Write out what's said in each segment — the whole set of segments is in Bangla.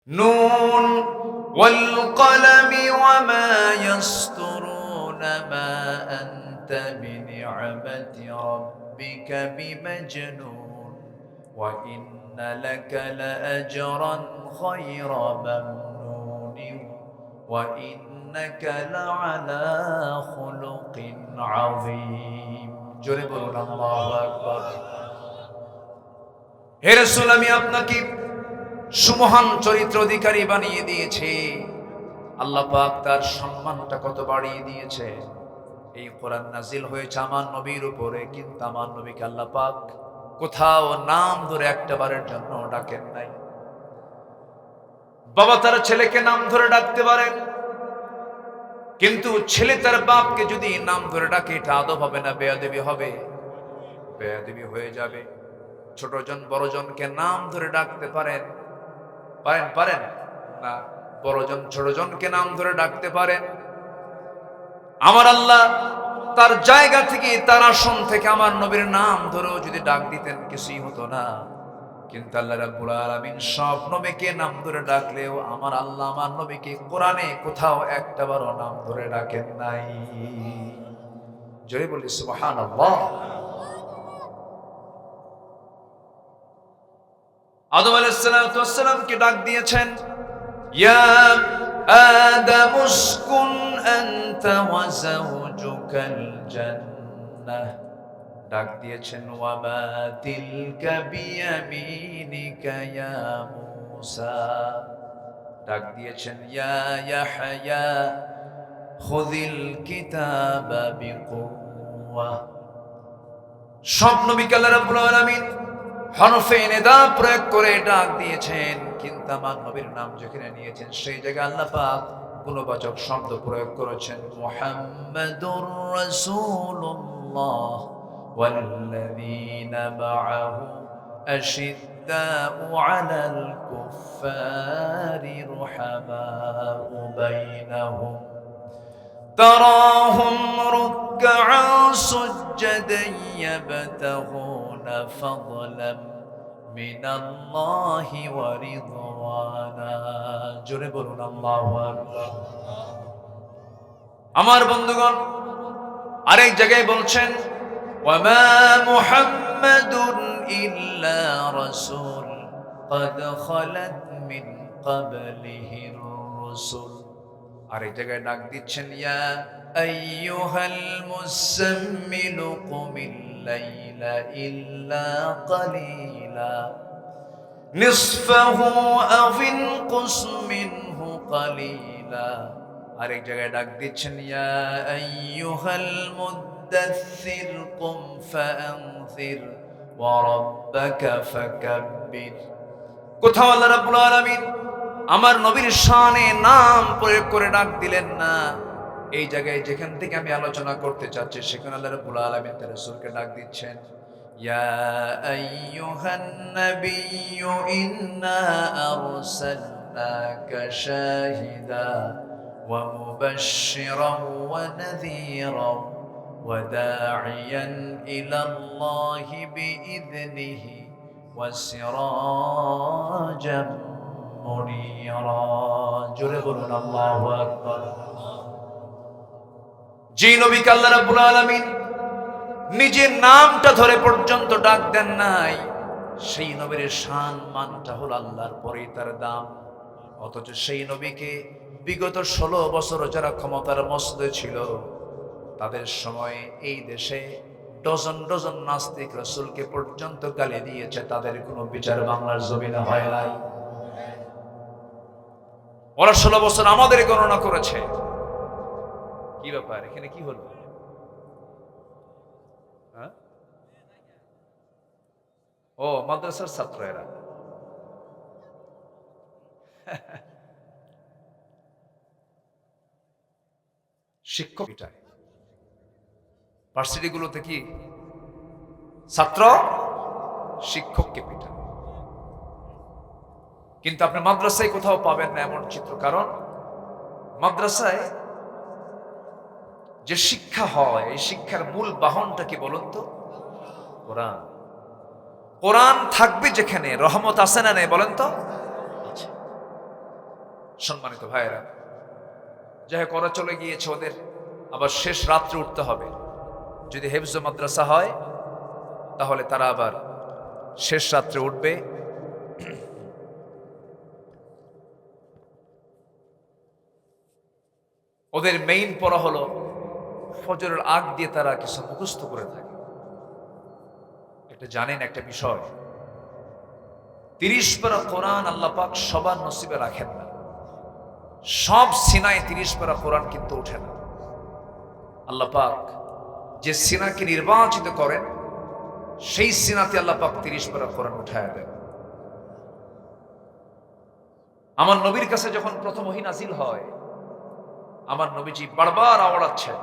নুন ওয়াল কলমি ওয়া মা ইয়াসতুরুন মা আনতা বিনি'মাতি রাব্বিকা বিমাজনুন ওয়া ইন্না লাকা লাআজরান খায়রা মামনুন ওয়া ইন্নাকা লাআলা খুলুকিন আযীম। জোরে বলুন আল্লাহু আকবার। হে রাসূল, আমি আপনাকে সুমহান চরিত্র অধিকারী বানিয়ে দিয়েছে। আল্লাহ পাক তার সম্মানটা কত বাড়িয়ে দিয়েছে। এই কোরআন নাজিল হয়েছে আমার নবীর উপরে, কিন্তু আমার নবীকে আল্লাহ পাক কোথাও নাম ধরে একটা বারের জন্য ডাকেন নাই। বাবা তার ছেলেকে নাম ধরে ডাকতে পারেন, কিন্তু ছেলে তার বাপকে যদি নাম ধরে ডাকে, এটা আদব হবে না, বেয়াদবি হবে, বেয়াদবি হয়ে যাবে। ছোটজন বড়জনকে নাম ধরে ডাকতে পারেন পারেন না? বড়জন ছোটজনকে নাম ধরে ডাকতে পারেন। আমার আল্লাহ তার জায়গা থেকে, তার আসন থেকে আমার নবীর নাম ধরেও যদি ডাক দিতেন, কিছুই হতো না। কিন্তু আল্লাহ রাব্বুল আলামিন সব নবীকে নাম ধরে ডাকলেও আমার আল্লাহ আমার নবীকে কোরআনে কোথাও একটাবারও নাম ধরে ডাকেন নাই। জোরে বলি সুবহানাল্লাহ। আদম আলাইহিস সালাতু ওয়াস সালামকে ডাক দিয়েছেন, ইয়া আদম উসকুন আনতা ওয়া যাওজুকাল জান্নাহ। ডাক দিয়েছেন, ওয়া মা তিলকা বিয়ামিনিকা ইয়া মূসা। ডাক দিয়েছেন, ইয়া ইয়াহইয়া খুযিল কিতাবা বিকুওয়া। সব নবীকে আল্লাহ রাব্বুল আলামিন হরফে নিদা প্রয়োগ করে ডাক দিয়েছেন, কিন্তু আমার নবীর নাম যেখানে নিয়েছেন সেই জায়গায় আল্লাহ পাক গুণবাচক শব্দ প্রয়োগ করেছেন, মুহাম্মাদুর রাসূলুল্লাহ ওয়াল্লাযীনা মাআহু আশিদ্দাউ আলাল কুফফারি রুহামাউ বাইনাহুম تراهم ركعا سجدا يبتغون فضلا من الله ورضوانا। জোরে বলুন আল্লাহু আকবার। আমার বন্ধুগণ, আরেক জায়গায় বলছেন, ওয়ামা মুহাম্মাদুন ইল্লা রাসূল قد خلت من قبله الرسل। আরেক জায়গায় ডাক দিচ্ছেন, ইয়া আইয়ুহাল মুযাম্মিলু কুমিল লাইলা ইল্লা কালিলা নিসফাহু আও ইনকুস মিনহু কালিলা। আরেক জায়গায় ডাক দিচ্ছেন, ইয়া আইয়ুহাল মুদ্দাথির কুম ফাআনযির ওয়া রাব্বাকা ফাকাব্বির। কোথাও আল্লাহ রাব্বুল আলামিন আমার নবীর শানে নাম প্রয়োগ করে ডাক দিলেন না। এই জায়গায় যেখান থেকে আমি আলোচনা করতে চাচ্ছি, সেখানে আল্লাহ রাব্বুল আলামিন তার রাসূলকে ডাক দিচ্ছেন, ইয়া আইয়ুহান নাবিয়্যু ইন্না আরসালনাকা শাহিদা ওয়া মুবাশশিরান ওয়া নাযীরান ওয়া দা'iয়ান ইলাল্লাহি বিইذনিহি ওয়া সিরাজাম মুনীরা। জোরে বলুন আল্লাহু আকবার। যে নবীকে আল্লাহ রাব্বুল আলামিন নিজের নামটা ধরে পর্যন্ত ডাক দেন নাই, সেই নবীর শান মানটা হলো আল্লাহর পরেই তার দাম। অথচ সেই নবীকে বিগত 16 বছর যারা ক্ষমতার মসনদে ছিল, তাদের সময় এই দেশে ডজন ডজন নাস্তিক রাসূলকে পর্যন্ত গালি দিয়েছে, তাদের কোনো বিচার বাংলার জমিনে হয় নাই। ওরা 16 বছর আমাদের গণনা করেছে। কি ব্যাপার, এখানে কি হলো? ও মাদ্রাসার ছাত্র এরা। শিক্ষক পিটায় ভার্সিটিগুলোতে, কি ছাত্র শিক্ষককে পিটায়। কিন্তু আপনি মাদ্রাসায় কোথাও পাবেন না এমন চিত্র। কারণ মাদ্রাসায় যে শিক্ষা হয়, এই শিক্ষার মূল বাহনটা কি বলুন তো? কোরআন। কোরআন থাকবে যেখানে রহমত আছে না নেই বলেন তো? সম্মানিত ভাইয়েরা, যাই হোক, ওরা চলে গিয়েছে, ওদের আবার শেষ রাত্রে উঠতে হবে। যদি হেফজ মাদ্রাসা হয় তাহলে তারা আবার শেষ রাত্রে উঠবে। ওদের মেইন পড়া হলো ফজরের আগ দিয়ে তারা কিছু মুখস্থ করে থাকে। একটা জানেন একটা বিষয়, 30 পারা কোরআন আল্লাহ পাক সবার নসিবে রাখেন না। সব সিনায় 30 পারা কোরআন কিন্তু ওঠে না। আল্লাহ পাক যে সিনাকে নির্বাচিত করেন সেই সিনাতে আল্লাহ পাক 30 পারা কোরআন উঠায় দেন। আমার নবীর কাছে যখন প্রথম ওহী নাজিল হয়, আমার নবীজি বারবার আওড়াচ্ছেন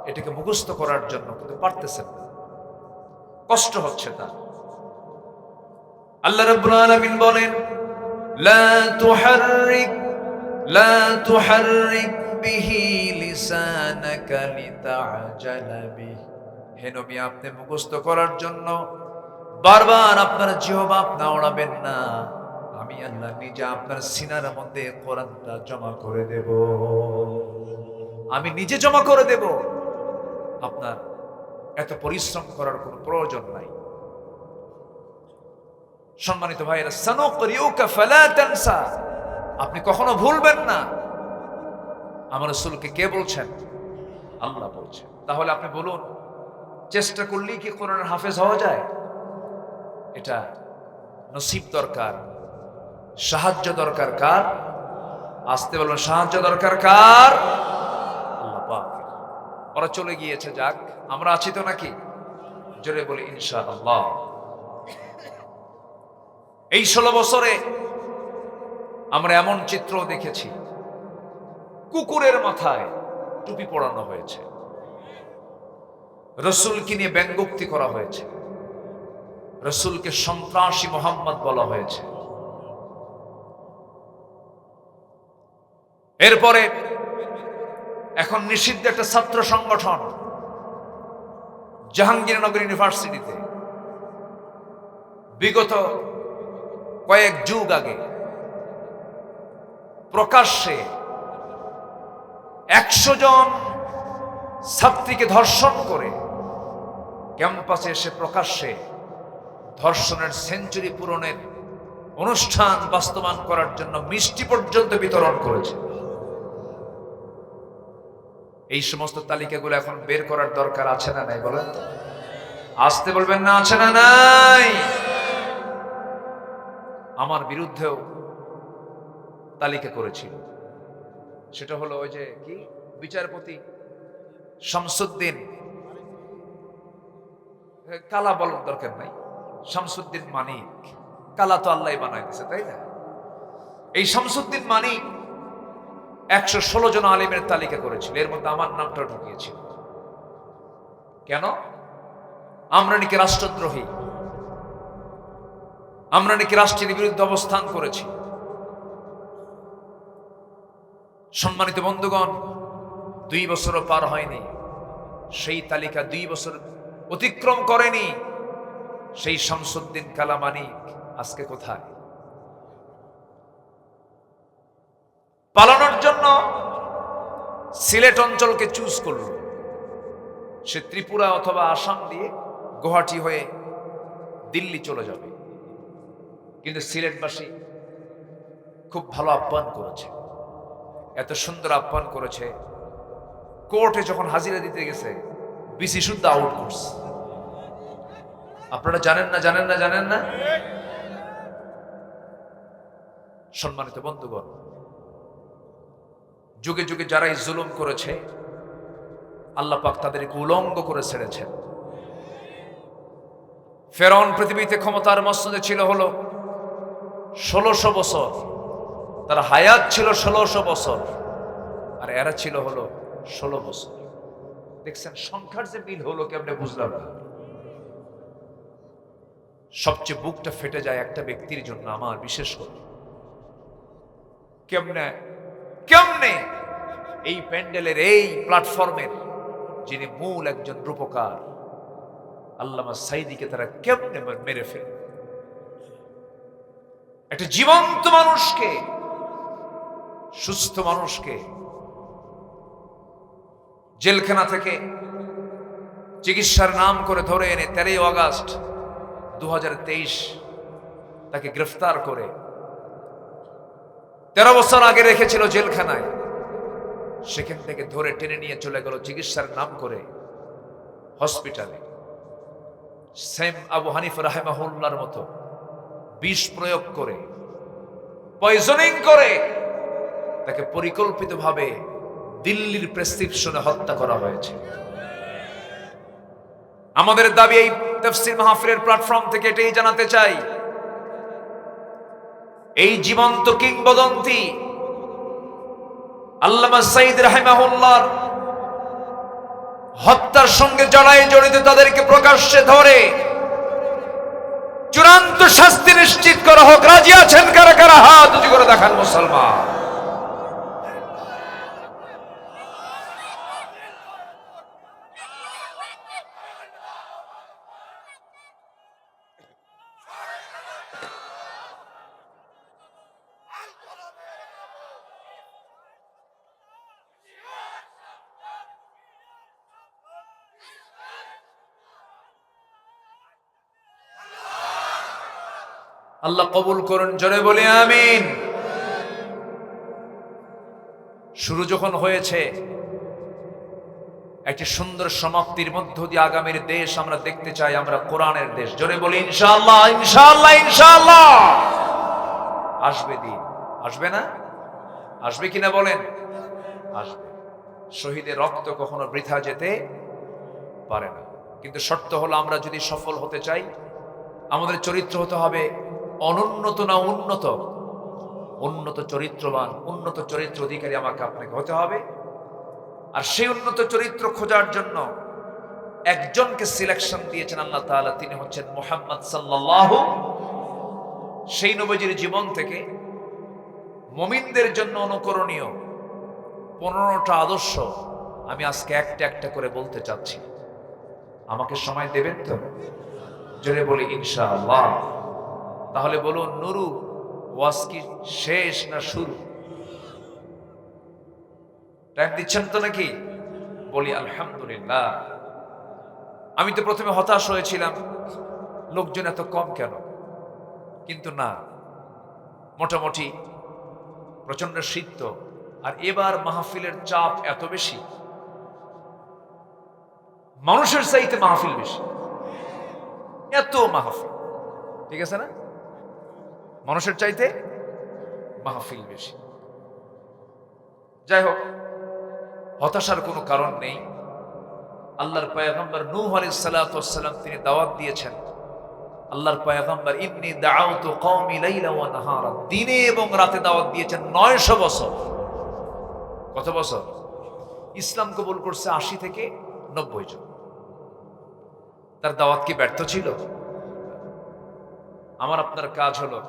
এটাকে মুখস্থ করার জন্য, কিন্তু পারতেছেন না, কষ্ট হচ্ছে তার। আল্লাহ রাব্বুল আলামিন বলেন, লা তুহাররিক বিহি লিসানাকা লিতা'জালা বিহি। হে নবী, আপনি মুখস্থ করার জন্য বারবার আপনার জিহ্বা আপনি আওড়াবেন না। আমি আল্লাহ নিজে আপনার সিনার মধ্যে কোরআনটা জমা করে দেব, আমি নিজে জমা করে দেব। আপনার এত পরিশ্রম করার কোনো প্রয়োজন নাই। সম্মানিত ভাইয়েরা, সানুকরিউকা ফালা তানসা, আপনি কখনো ভুলবেন না। আমার রাসূলকে কে বলছেন? আল্লাহ বলছেন। তাহলে আপনি বলুন, চেষ্টা করলেই কি কোরআনের হাফেজ হওয়া যায়? এটা নসিব দরকার, সাহায্য দরকার। কার? আসতে বলুন, সাহায্য দরকার কার? আল্লাহ পাক। ওরা চলে গিয়েছে, যাক, আমরা আছি তো নাকি? জোরে বলি ইনশাআল্লাহ। এই 16 বছরে আমরা এমন চিত্র দেখেছি, কুকুরের মাথায় টুপি পরানো হয়েছে, রাসূলকে নিয়ে ব্যঙ্গোক্তি করা হয়েছে, রাসূলকে সন্ত্রাসী মুহাম্মদ বলা হয়েছে। এরপরে এখন নিষিদ্ধ একটা ছাত্র সংগঠন জাহাঙ্গীরনগর ইউনিভার্সিটিতে বিগত কয়েক যুগ আগে প্রকাশ্যে 100 জন ছাত্রীকে ধর্ষণ করে ক্যাম্পাসে এসে প্রকাশ্যে ধর্ষণের সেঞ্চুরি পূরণের অনুষ্ঠান বাস্তবায়ন করার জন্য মিষ্টি পর্যন্ত বিতরণ করেছে। এই সমস্ত তালিকাগুলো এখন বের করার দরকার আছে না নাই? বলেন তো, আসতে বলবেন না, আছে না নাই? আমার বিরুদ্ধেও তালিকা করেছিল, সেটা হলো ওই যে কি বিচারপতি শামসুদ্দিন, কালা বলার দরকার নাই, শামসুদ্দিন মানিক, কালা তো আল্লাহ বানাই দিয়েছে, তাই না? এই শামসুদ্দিন মানিক 116 জন আলেমের তালিকা করেছিল, এর মধ্যে আমার নামটা ঢুকিয়েছিল। কেন? আমরা নাকি রাষ্ট্রদ্রোহী, আমরা নাকি রাষ্ট্রের বিরুদ্ধে অবস্থান করেছি। সম্মানিত বন্ধুগণ, 2 বছরও পার হয়নি, সেই তালিকা 2 বছর অতিক্রম করেনি। সেই শামসুদ্দিন কালা মানিক আজকে কোথায়? পালানোর জন্য সিলেট অঞ্চলকে চুজ করল। সে ত্রিপুরা অথবা আসাম দিয়ে গুয়াহাটি হয়ে দিল্লি চলে যাবে, কিন্তু সিলেটবাসী খুব ভালো আপ্যায়ন করেছে, এত সুন্দর আপ্যায়ন করেছে। কোর্টে যখন হাজিরা দিতে গেছে, বিসি শুদ্ধ আউট করছে। আপনারা জানেন না, জানেন না, জানেন না? সম্মানিত বন্ধুগণ, যুগে যুগে যারা এই জুলুম করেছে, আল্লাহ পাক তাদেরকে উলঙ্গ করে ছেড়েছেন। ফেরাউন পৃথিবীতে ক্ষমতার মসনদে ছিল হলো 1600 বছর, তার হায়াত ছিল 1600 বছর, আর এরা ছিল হলো 16 বছর। দেখছেন সংখ্যার যে মিল হলো, কেমনে বুঝলাম না? সবচেয়ে বুকটা ফেটে যায় একটা ব্যক্তির জন্য, আমার বিশেষ করে। কেমনে কেমনে এই প্যান্ডেলের এই প্ল্যাটফর্মের যিনি মূল একজন রূপকার আল্লামা সাইদিকে তারা কেমনে মেরে ফেলে? একটা জীবন্ত মানুষকে সুস্থ মানুষকে জেলখানা থেকে চিকিৎসার নাম করে ধরে এনে 13 আগস্ট 2023 তাকে গ্রেফতার করে 13 বছর আগে রেখেছিল জেলখানায়, সেখান থেকে ধরে টেনে নিয়ে চলে গেল চিকিৎসার নাম করে হসপিটালে। সেম আবু হানিফা রাহিমাহুল্লাহর মতো বিষ প্রয়োগ করে, পয়জনিং করে তাকে পরিকল্পিতভাবে দিল্লির প্রেসক্রিপশনে হত্যা করা হয়েছে। আমাদের দাবি এই তাফসীর মাহফিলের প্ল্যাটফর্ম থেকে এটাই জানাতে চাই, এই জীবন্ত কিংবদন্তি আল্লামা সাঈদ রাহিমাহুল্লাহর হত্যার সঙ্গে যারাই জড়িত তাদেরকে প্রকাশ্যে ধরে চূড়ান্ত শাস্তি নিশ্চিত করা হোক। রাজি আছেন কারা কারা? হাত উঁচু করে দেখান মুসলমান। আল্লাহ কবুল করুন, জোরে বলি আমিন। শুরু যখন হয়েছে, একটি সুন্দর সমাপ্তির মধ্য দিয়ে আগামীর দেশ আমরা দেখতে চাই, আমরা কোরআনের দেশ। জোরে বলি ইনশাআল্লাহ, ইনশাআল্লাহ, ইনশাআল্লাহ। আসবে দিন, আসবে না? আসবে কিনা বলেন? আসবে। শহীদের রক্ত কখনো বৃথা যেতে পারে না, কিন্তু শর্ত হলো আমরা যদি সফল হতে চাই, আমাদের চরিত্র হতে হবে অনুন্নত না উন্নত। উন্নত চরিত্রবান, উন্নত চরিত্র অধিকারী আমাকে আপনাকে হতে হবে। আর সেই উন্নত চরিত্র খোঁজার জন্য একজনকে সিলেকশন দিয়েছেন আল্লাহ তাআলা, তিনি হচ্ছেন মুহাম্মদ সাল্লাল্লাহু। সেই নবীজির জীবন থেকে মুমিনদের জন্য অনুকরণীয় 15টা আদর্শ আমি আজকে একটা একটা করে বলতে চাচ্ছি। আমাকে সময় দেবেন তো? জোরে বলি ইনশাআল্লাহ। তাহলে বলুন, নুরু ওয়াজ কি শেষ না শুরু? টাইম দিচ্ছেন তো নাকি? বলি আলহামদুলিল্লাহ। আমি তো প্রথমে হতাশ হয়েছিলাম, লোকজন এত কম কেন, কিন্তু না, মোটামুটি প্রচন্ড শীত। আর এবার মাহফিলের চাপ এত বেশি, মানুষের চাইতে মাহফিল বেশি। এত মাহফিল, ঠিক আছে না? মানুষের চাইতে মাহফিল বেশি। যাই হোক, হতাশার কোনো কারণ নেই। আল্লাহর পয়গম্বর নূহ আলাইহিস সালাতু ওয়াস সালাম তিনি দাওয়াত দিয়েছেন। আল্লাহর পয়গম্বর ইন্নী দাআউতু কওমি লাইলা ওয়া নাহারা, দিনে এবং রাতে দাওয়াত দিয়েছেন 900 বছর। কত বছর? ইসলাম কবুল করছে 80 থেকে 90 জন। তার দাওয়াত কি ব্যর্থ ছিল? আমার আপনার কাজ হলো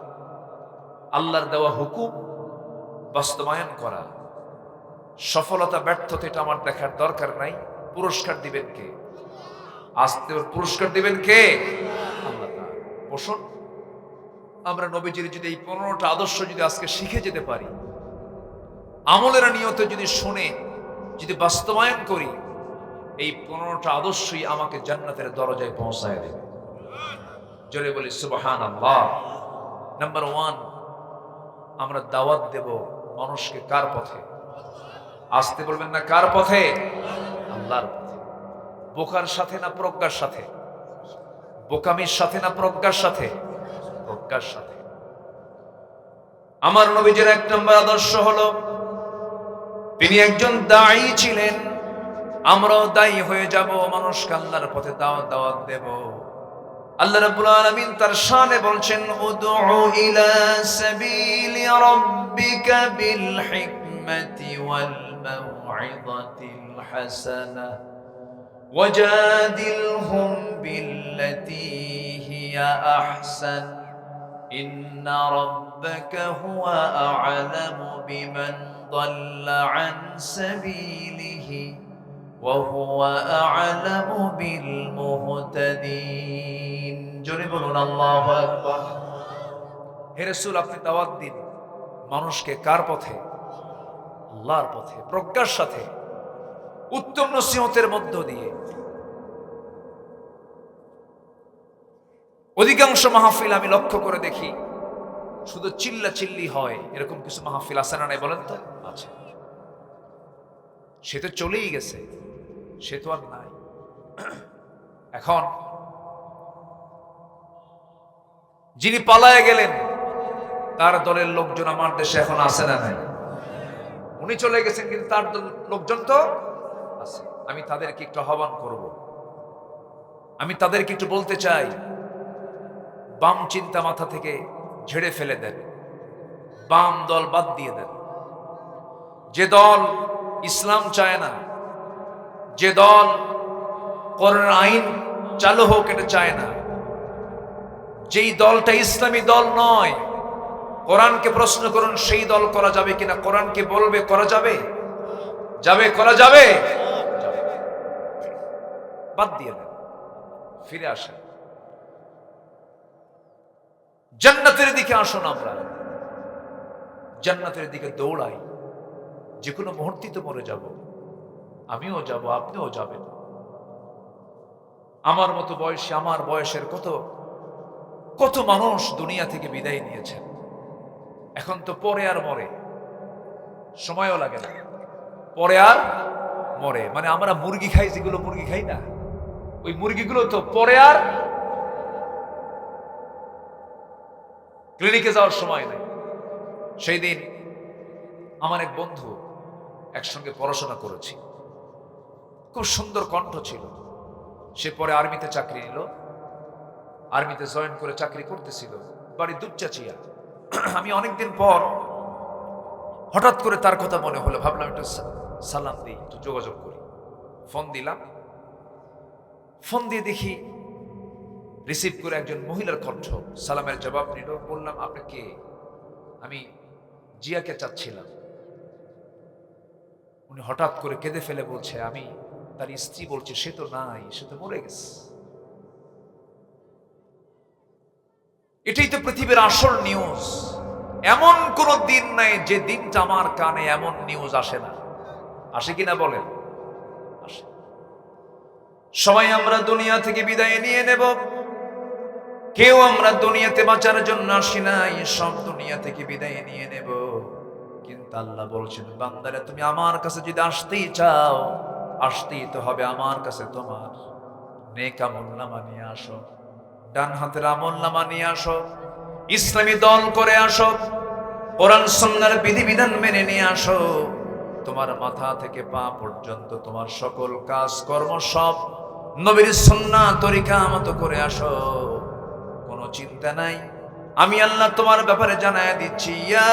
আল্লাহর দেওয়া হুকুম বাস্তবায়ন করা। সফলতা ব্যর্থতা এটা আমার দেখার দরকার নাই। পুরস্কার দিবেন কে? আস্তে পুরস্কার দিবেন কে? আল্লাহ তাআলা। বসুন, আমরা নবীজির যদি এই 15টা আদর্শ যদি আজকে শিখে যেতে পারি, আমলের নিয়তে যদি শুনে যদি বাস্তবায়ন করি, এই 15টা আদর্শই আমাকে জান্নাতের দরজায় পৌঁছায় দেবে। জোরে বলি সুবহানাল্লাহ। নাম্বার 1, আমরা দাওয়াত দেব মানুষকে কার পথে? আসতে বলবেন না, কার পথে? আল্লাহর পথে। বোকার সাথে না প্রজ্ঞার সাথে? বোকামির সাথে না প্রজ্ঞার সাথে? প্রজ্ঞার সাথে। আমার নবীজির 1 নম্বর আদর্শ হলো তিনি একজন দাঈ ছিলেন। আমরাও দায়ী হয়ে যাব, মানুষকে আল্লাহর পথে দাওয়াত দেব। আল্লাহ রাব্বুল আলামিন তার শানে বলছেন, উদউ ইলা সাবিলি রাব্বিকা বিল হিকমাতি ওয়াল মাউইযাতিল হাসানা ওয়াজাদিলহুম বিল্লাতী হিয়া আহসান ইন্না রাব্বাকা হুয়া আ'লামু বিমান দাল্লা আন সাবিলিহি ওয়া হুয়া আ'লামু বিল মুহতাদিন। জোরে বলুন আল্লাহু আকবার। হে রাসূল, আপনি দাওয়াত দিন মানুষকে কার পথে? আল্লাহর পথে প্রজ্ঞার সাথে উত্তম নসিহতের মধ্য দিয়ে। অধিকাংশ মাহফিল আমি লক্ষ্য করে দেখি শুধু চিল্লা চিল্লি হয়। এরকম কিছু মাহফিল আছে না নাই বলেন তো? আছে। সে তো চলেই গেছে, সে তো আর নাই। এখন যিনি পালায় গেলেন তার দলের লোকজন আমার দেশে এখন আছে না নাই? উনি চলে গেছেন কিন্তু তার লোকজন তো আছে। আমি তাদেরকে একটু আহ্বান করব, আমি তাদেরকে একটু বলতে চাই, বাম চিন্তা মাথা থেকে ঝেড়ে ফেলে দেন, বাম দল বাদ দিয়ে দেন। যে দল ইসলাম চায় না, যে দল কোরআন আইন চালু হোক এটা চায় না, যেই দলটা ইসলামী দল নয়, কোরআনকে প্রশ্ন করুন সেই দল করা যাবে কিনা? কোরআনকে বলবে করা যাবে? যাবে? করা যাবে? বাদ দিয়ে দেন, ফিরে আসেন, জান্নাতের দিকে আসুন। আমরা জান্নাতের দিকে দৌড়াই। যে কোনো মুহূর্তে তো মরে যাব, আমিও যাব, আপনিও যাবেন। আমার মতো বয়সী, আমার বয়সের কত কত মানুষ দুনিয়া থেকে বিদায় নিয়েছেন। এখন তো পরে আর মরে, সময়ও লাগে না, পরে আর মরে। মানে আমরা মুরগি খাই, যেগুলো মুরগি খাই না, ওই মুরগিগুলো তো পরে আর ক্লিনিকে যাওয়ার সময় নেই। সেই দিন আমার এক বন্ধু, একসঙ্গে পড়াশোনা করেছি, খুব সুন্দর কণ্ঠ ছিল। সে পরে আর্মিতে চাকরি নিল, আর্মিতে জয়েন করে চাকরি করতেছিল, বাড়ি দুপচাচিয়া। আমি অনেকদিন পর হঠাৎ করে তার কথা মনে হলো, ভাবলাম একটু সালাম দিই, একটু যোগাযোগ করি। ফোন দিলাম, ফোন দিয়ে দেখি রিসিভ করে একজন মহিলার কণ্ঠ। সালামের জবাব নিল। বললাম, আপনি কে? আমি জিয়াকে চাচ্ছিলাম। উনি হঠাৎ করে কেঁদে ফেলে বলছে, আমি তার স্ত্রী। বলছে, সে তো নাই, সে তো মরে গেছে। এটাই তো পৃথিবীর আসল নিউজ। এমন কোন দিন নাই যে দিনটা আমার কানে এমন নিউজ আসে না। আসে কিনা বলেন? আসে। সবাই আমরা দুনিয়া থেকে বিদায় নিয়ে নেব, কেউ আমরা দুনিয়াতে বাঁচার জন্য আসি নাই, সব দুনিয়া থেকে বিদায় নিয়ে নেব। কিন্তু আল্লাহ বলছেন, বান্দারা তুমি আমার কাছে যদি আসতেই চাও, আসতেই তো হবে আমার কাছে। তোমার নেক আমলনামা নিয়ে আসো, ডান হাতের আমলনামা নিয়ে আসো, ইসলামী দল করে আসো, কোরআন সুন্নাহর বিধিবিধান মেনে নিয়ে আসো। তোমার মাথা থেকে পা পর্যন্ত তোমার সকল কাজ কর্ম সব নবীর সুন্নাহ তরিকা মতো করে আসো। কোনো চিন্তা নাই, আমি আল্লাহ তোমার ব্যাপারে জানায় দিচ্ছি। ইয়া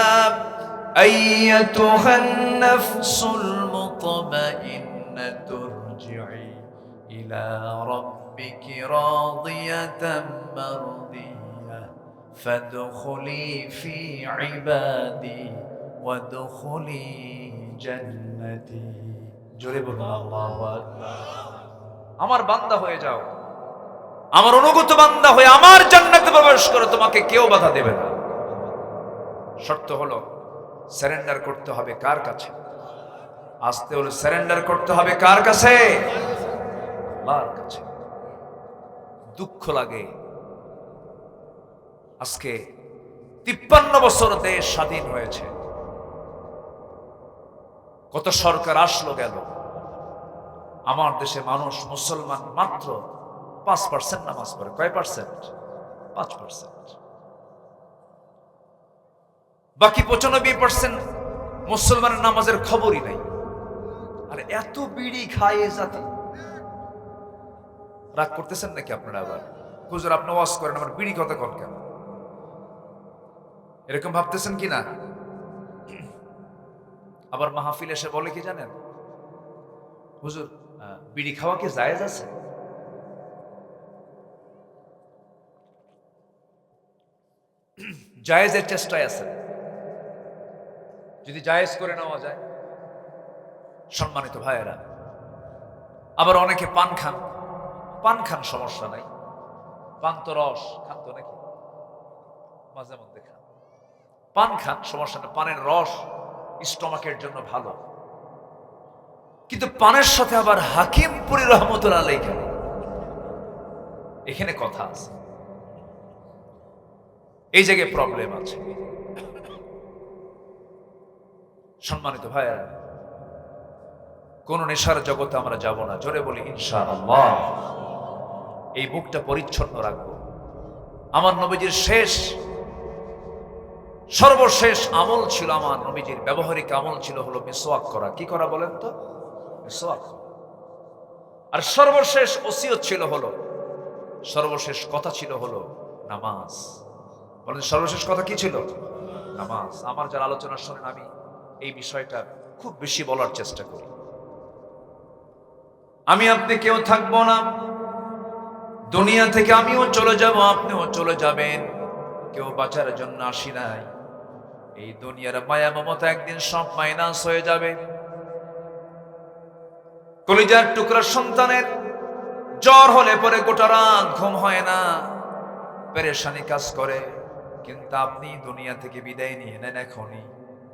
আইয়াতুহান নাফসুল মুতমাইন্নাতু ইরজিই ইলা রাব্বিকি রাদিয়াতাম মারদিয়া ফাদখুলি ফি ইবাদি ওয়াদখুলি জান্নাতি। জোরে বলুন আল্লাহু আকবার। আমার বান্দা হয়ে যাও, আমার অনুগত বান্দা হয়ে আমার জান্নাতে প্রবেশ করো, তোমাকে কেউ বাধা দেবে না। শর্ত হলো সারেন্ডার করতে হবে কার কাছে? আসতে হলে সারেন্ডার করতে হবে কার কাছে? আল্লাহর কাছে। দুঃখ লাগে, আজকে 53 বছর দেশ স্বাধীন হয়েছে, কত সরকার আসলো গেল, আমার দেশে মানুষ মুসলমান মাত্র 5% নামাজ পড়ে। কয় পার্সেন্ট? 5%। বাকি 95% মুসলমানের নামাজের খবরই নাই। আর এত বিড়ি খায় এ জাতি। রাগ করতেছেন নাকি আপনারা? আবার হুজুর আপনি ওয়াজ করেন, আমার বিড়ি কথা কন কেন? এরকম ভাবতেছেন কি না? আবার মাহফিল এসে বলে কি জানেন, হুজুর বিড়ি খাওয়া কি জায়েজ আছে? জায়েজের চেষ্টায় আছে, যদি জায়েজ করে নেওয়া যায়। সম্মানিত ভাইয়েরা, আবার অনেকে পান খান, পান খান সমস্যা নাই, পান তো রস খান তো নাকি, মাঝে মধ্যে খান, পান খান সমস্যা নেই, পানের রস স্টমাকের জন্য ভালো। কিন্তু পানের সাথে আবার হাকিমপুরি রহমতুল্লাহ আলাইহি কেন? এখানে কথা আছে, এই জায়গায় প্রবলেম আছে। সম্মানিত ভাইরা, কোন নেশার জগতে আমরা যাব না, জোরে বলি ইনশাআল্লাহ। এই বুকটা পরিচ্ছন্ন রাখবো। আমার নবীজির সর্বশেষ আমল ছিল, আমার নবীজির ব্যবহারিক আমল ছিল হলো মিসওয়াক করা। কি করা বলেন তো? মিসওয়াক। আর সর্বশেষ ওসিয়ত ছিল হলো, সর্বশেষ কথা ছিল হলো নামাজ। বলেন সর্বশেষ কথা কি ছিল? নামাজ। আমার যারা আলোচনা শোনেন, আমি এই বিষয়টা খুব বেশি বলার চেষ্টা করি। আমি আপনি কেউ থাকবো না, দুনিয়া থেকে আমিও চলে যাব, আপনিও চলে যাবেন। কেউ বাঁচার জন্য আসি নাই। এই দুনিয়ার মায়া মমতা একদিন সব মাইনাস হয়ে যাবে। কলিজার টুকরা সন্তানের জ্বর হলে পরে গোটা রাত ঘুম হয় না, পেরেশানি কাজ করে। কিন্তু আপনি দুনিয়া থেকে বিদায় নিয়ে নেন এখনই,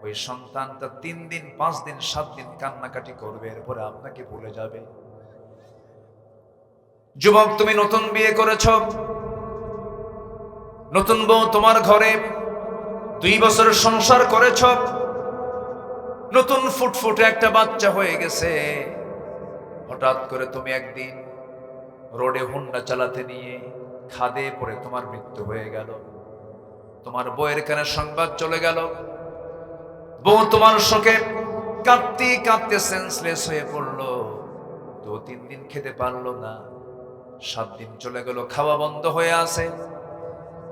ওই সন্তানটা 3 দিন 5 দিন 7 দিন কান্নাকাটি করবে, এরপরে আপনাকে ভুলে যাবে। যুবক, তুমি নতুন বিয়ে করেছ, নতুন বউ তোমার ঘরে, 2 বছর সংসার করেছ, নতুন ফুটফুটে একটা বাচ্চা হয়ে গেছে। হঠাৎ করে তুমি একদিন রোডে হুন্ডা চালাতে নিয়ে খাদে পড়ে তোমার মৃত্যু হয়ে গেল। তোমার বউয়ের কানে সংবাদ চলে গেল। বউ তোমার শোকে কাঁদতে কাঁদতে সেন্সলেস হয়ে পড়লো। 2-3 দিন খেতে পারলো না। 7 দিন চলে গেল, খাওয়া বন্ধ হয়ে আছে।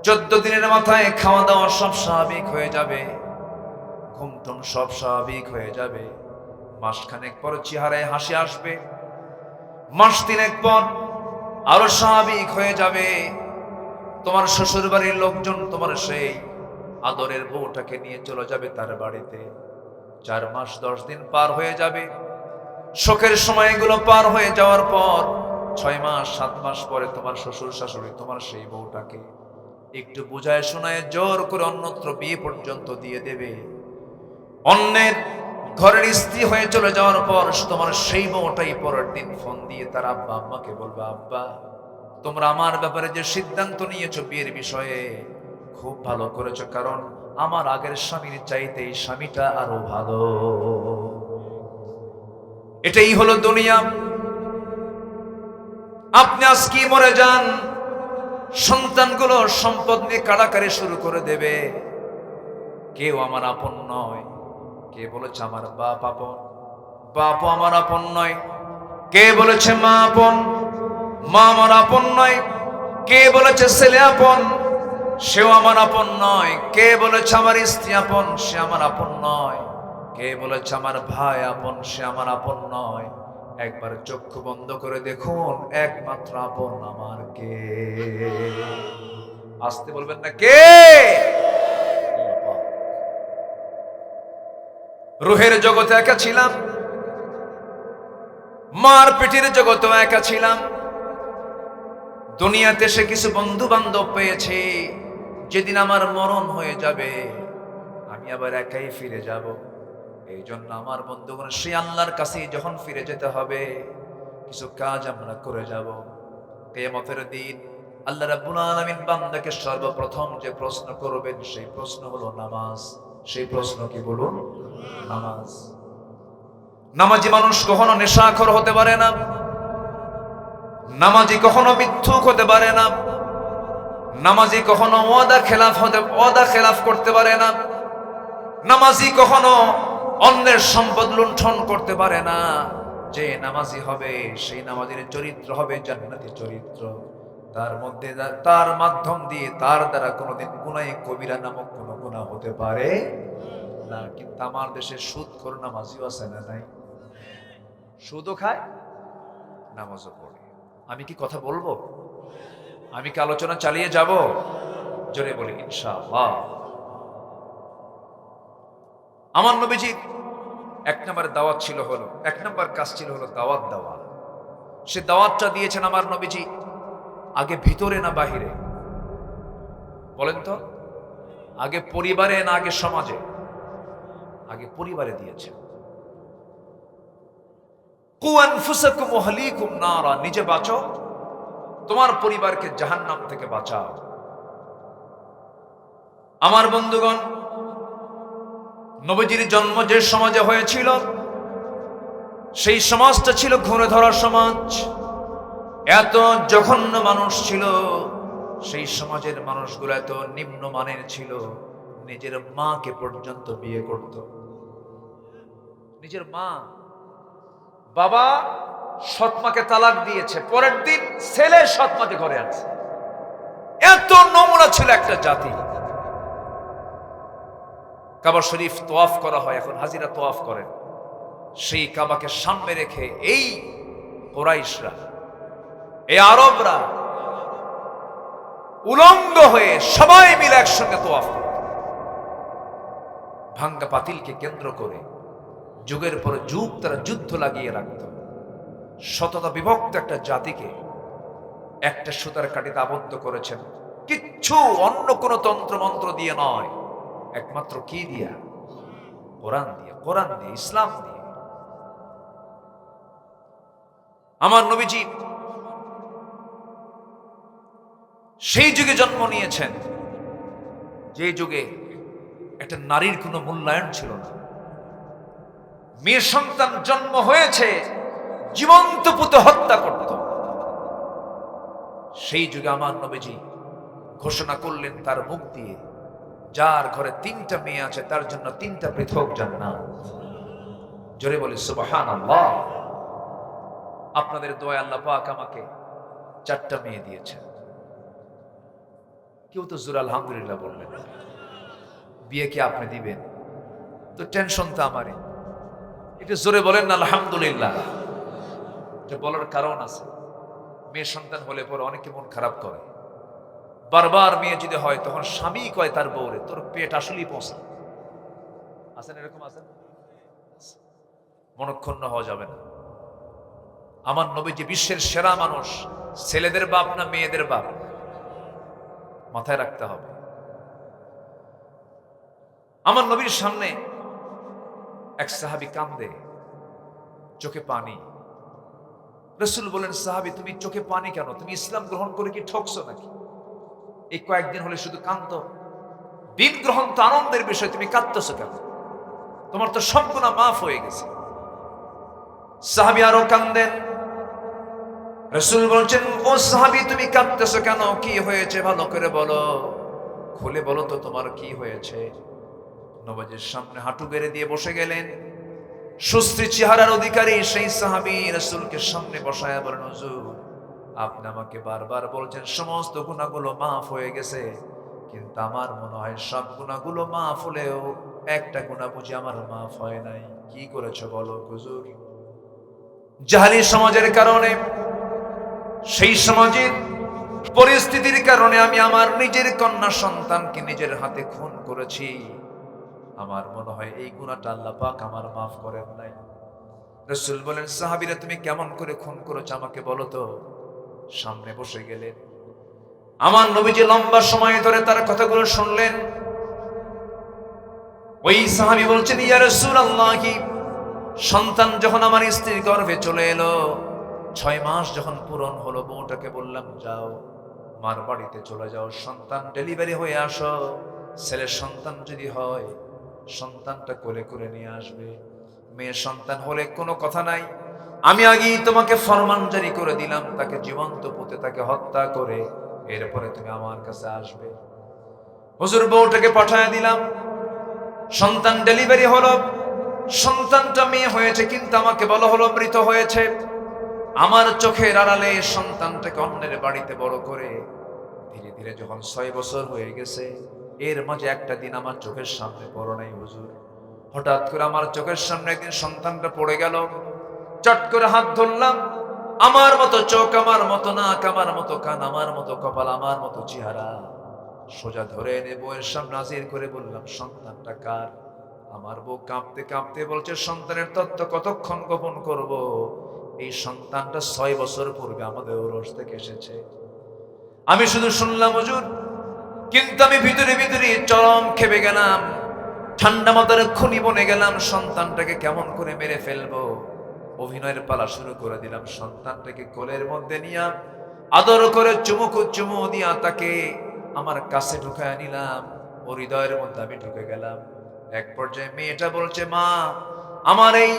14 দিনের মাথায় খাওয়া দাওয়া সব স্বাভাবিক হয়ে যাবে, ঘুমটুম সব স্বাভাবিক হয়ে যাবে। মাসখানেক পর চেহারায় হাসি আসবে, মাস 3 পর আরো স্বাভাবিক হয়ে যাবে। তোমার শ্বশুর বাড়ির লোকজন তোমার সেই আদরের বউটাকে নিয়ে চলে যাবে তার বাড়িতে। 4 মাস 10 দিন পার হয়ে যাবে। শোকের সময়গুলো পার হয়ে যাওয়ার পর 6 মাস 7 মাস পরে তোমার শ্বশুর শাশুড়ি তোমার সেই বউটাকে একটু বুঝায় শোনায় জোর করে অন্যত্র বিয়ে পর্যন্ত দিয়ে দেবে। অন্যের ঘরের স্ত্রী হয়ে চলে যাওয়ার পর তোমার সেই বউটাই পরের দিন ফোন দিয়ে তার আব্বা আম্মাকে বলবে, আব্বা তোমরা আমার ব্যাপারে যে সিদ্ধান্ত নিয়েছো বিয়ের বিষয়ে খুব ভালো করেছো, কারণ আমার আগের স্বামীর চাইতে এই স্বামীটা আরো ভালো। এটাই হলো দুনিয়া। আপনি আজকে মরে যান, সন্তানগুলো সম্পদ নিয়ে কাড়াকাড়ি শুরু করে দেবে। কেউ আমার আপন নয়। কে বলেছে আমার বাপ আপন? বাপও আমার আপন নয়। কে বলেছে মা আপন? মা আমার আপন নয়। কে বলেছে ছেলে আপন? সেও আমার আপন নয়। কে বলেছে আমার স্ত্রী আপন? সে আমার আপন নয়। কে বলেছে আমার ভাই আপন? সে আমার আপন নয়। একবার চক্ষু বন্ধ করে দেখুন, একমাত্র আপন আমার কে? আসতে বলবেন না কে? রুহের জগতে একা ছিলাম, মার পেটের জগতেও একা ছিলাম। দুনিয়াতে সে কিছু বন্ধু বান্ধব পেয়েছে। যেদিন আমার মরণ হয়ে যাবে আমি আবার একাই ফিরে যাব। এই জন্য আমার বন্ধুগণ, সেই আল্লাহর কাছে যখন ফিরে যেতে হবে কিছু কাজ আমরা করে যাব। কিয়ামতের দিন আল্লাহ রাব্বুল আলামিন বান্দাকে সর্বপ্রথম যে প্রশ্ন করবেন সেই প্রশ্ন হলো নামাজ। সেই প্রশ্ন কি বলুন? নামাজ। নামাজি মানুষ কখনো নেশাখোর হতে পারে না। নামাজি কখনো মিথ্যুক হতে পারে না। নামাজি কখনো ওয়াদা খেলাফ করতে পারে না। নামাজি কখনো অন্যের সম্পদ লুণ্ঠন করতে পারে না। যে নামাজি হবে সেই নামাজের চরিত্র হবে জান্নাতি চরিত্র। তার মাধ্যম দিয়ে তার দ্বারা কোনোদিন গুনাহে কবিরা নামক কোনো গুনাহ হতে পারে না। কিন্তু আমার দেশে সুদখোর নামাজিও আছে না নাই? সুদও খায়, নামাজও পড়ে। আমি কি কথা বলবো? আমি কি আলোচনা চালিয়ে যাব? জোরে বলি ইনশাআল্লাহ। আমার নবীজি 1 নম্বর দাওয়াত ছিল হলো, 1 নম্বর কাজ ছিল হলো দাওয়াত দেওয়া। সে দাওয়াতটা দিয়েছেন আমার নবীজি আগে ভিতরে না বাহিরে? বলেন তো, আগে পরিবারে না আগে সমাজে? আগে পরিবারে দিয়েছেন। কু আনফুসাকুম ওয়া আহলিকুম নারা, নিজে বাঁচো, তোমার পরিবারকে জাহান্নাম থেকে বাঁচাও। আমার বন্ধুগণ, নবীজির জন্ম যে সমাজে হয়েছিল সেই সমাজটা ছিল ঘুরে ধরা সমাজ। এত জঘন্য মানুষ ছিল, সেই সমাজের মানুষগুলো এত নিম্নমানের ছিল, নিজের মাকে পর্যন্ত বিয়ে করত। নিজের মা, বাবা সৎমাকে তালাক দিয়েছে, পরের দিন ছেলে সৎমাকে ঘরে আনছে। এত নোংরা ছিল একটা জাতি। কাবা শরীফ তোয়াফ করা হয়, এখন হাজিরা তোয়াফ করেন। সেই কাবাকে সামনে রেখে এই কুরাইশরা, এই আরবরা উলঙ্গ হয়ে সবাই মিলে একসঙ্গে তোয়াফ করে। ভাঙ্গা পাতিলকে কেন্দ্র করে যুগের পর যুগ তারা যুদ্ধ লাগিয়ে রাখত। শততা বিভক্ত একটা জাতিকে একটা সুতার কাঠিতে আবদ্ধ করেছেন। কিচ্ছু অন্য কোন তন্ত্র মন্ত্র দিয়ে নয়, একমাত্র কি দিয়া? কোরআন দিয়ে, কোরআন দিয়ে, ইসলাম দিয়ে। আমার নবীজি সেই যুগে জন্ম নিয়েছেন যে যুগে একটা নারীর কোনো মূল্যায়ন ছিল না। মেয়ে সন্তান জন্ম হয়েছে, জীবন্ত পুঁতে হত্যা করত। সেই যুগে আমার নবীজি ঘোষণা করলেন তার মুখ দিয়ে, যার ঘরে 3টা মেয়ে আছে তার জন্য 3টা পৃথক জান্নাত। জোরে বলি সুবহানাল্লাহ। আপনাদের দোয়া আল্লাহ পাক আমাকে 4টা মেয়ে দিয়েছেন। কেউ তো জোরে আলহামদুলিল্লাহ বললেন। বিয়ে কি আপনি দিবেন? তো টেনশন তো আমারই। একটু জোরে বলেন না আলহামদুলিল্লাহ। এটা বলার কারণ আছে। মেয়ে সন্তান হলে পরে অনেকে মন খারাপ করে। বারবার মেয়ে যদি হয় তখন স্বামী কয় তার বউরে, তোর পেট আসলেই পচা। আছেন এরকম? আছেন? মনক্ষুণ্ণ হওয়া যাবে না। আমার নবী যে বিশ্বের সেরা মানুষ, ছেলেদের বাপ না মেয়েদের বাপ? মাথায় রাখতে হবে। আমার নবীর সামনে এক সাহাবী কান্দে, চোখে পানি। রাসূল বলেন, সাহাবী তুমি চোখে পানি কেন? তুমি ইসলাম গ্রহণ করে কি ঠকছো নাকি? এই কয়েকদিন হলে শুধু কাঁদতো। দিন গ্রহণ তো আনন্দের বিষয়, তুমি কাঁদতেছো কেন? তোমার তো সব গুনাহ মাফ হয়ে গেছে। সাহাবী আরো কান্দেন। রাসূল বলছেন, ও সাহাবী তুমি কাঁদতেছো কেন? কি হয়েছে ভালো করে বলো, খুলে বলো তো তোমার কি হয়েছে। নবীজির সামনে হাঁটু গেড়ে দিয়ে বসে গেলেন। সুশ্রী চেহারার অধিকারী সেই সাহাবী রাসূলকে সামনে বসায়া বলেন, হুজুর আপনি আমাকে বারবার বলছেন সমস্ত গুনাহগুলো মাফ হয়ে গেছে, কিন্তু আমার মনে হয় সব গুনাহগুলো মাফ হলেও একটা গুনাহ বুঝি আমার মাফ হয় নাই। কি করেছো বলো হুজুর? জাহেলি সমাজের কারণে, সেই সমাজের পরিস্থিতির কারণে আমি আমার নিজের কন্যা সন্তানকে নিজের হাতে খুন করেছি। আমার মনে হয় এই গুনাহটা আল্লাহ পাক আমার মাফ করেন নাই। রাসূল বলেন, সাহাবীরা তুমি কেমন করে খুন করেছো আমাকে বলো তো। সামনে বসে গেলেন। আমার নবীজি লম্বা সময় ধরে তার কথাগুলো শুনলেন। ওই সাহাবী বলছেন, ইয়া রাসূলুল্লাহ, সন্তান যখন আমার স্ত্রীর গর্ভে চলে এলো, 6 মাস যখন পূরণ হলো, বউটাকে বললাম যাও মার বাড়িতে চলে যাও, সন্তান ডেলিভারি হয়ে আসো। ছেলের সন্তান যদি হয় সন্তানটা কোলে করে নিয়ে আসবে, মেয়ে সন্তান হলে কোনো কথা নাই। আমি আগেই তোমাকে ফরমান জারি করে দিলাম, তাকে জীবন্ত পুঁতে তাকে হত্যা করে এরপরে তুমি আমার কাছে আসবে। হুজুর বউটাকে পাঠায় দিলাম, সন্তান ডেলিভারি হলো, সন্তানটা মেয়ে হয়েছে, কিন্তু আমাকে বলা হলো মৃত হয়েছে। আমার চোখের আড়ালে সন্তানটাকে অন্যের বাড়িতে বড় করে ধীরে ধীরে যখন 6 বছর হয়ে গেছে, এর মাঝে একটা দিন আমার চোখের সামনে পড়ো নাই হুজুর। হঠাৎ করে আমার চোখের সামনে একদিন সন্তানটা পড়ে গেল। চট করে হাত ধরলাম, আমার মতো চোখ, আমার মতো নাক, আমার মতো কান, আমার মতো কপাল, আমার মতো চেহারা, সোজা ধরে এনে বউয়ের সামনে হাজির করে বললাম, সন্তানটা কার? আমার বউ কাঁপতে কাঁপতে বলছে, সন্তানের তত্ত্ব কতক্ষণ গোপন করব? এই সন্তানটা 6 বছর পূর্বে আমাদের ওরস থেকে এসেছে। আমি শুধু শুনলাম হুজুর, কিন্তু আমি ভিতরে ভিতরে চরম খেপে গেলাম। ঠান্ডা মাথায় খুনি বনে গেলাম, সন্তানটাকে কেমন করে মেরে ফেলবো। অভিনয়ের পালা শুরু করে দিলাম। সন্তানটাকে কোলের মধ্যে নিয়ে আদর করে চুমু দিয়া তাকে আমার কাছে ঢুকায় নিলাম। ওর হৃদয়ের মধ্যে আমি ঢুকে গেলাম। এক পর্যায়ে মেয়েটা বলছে, মা, আমার এই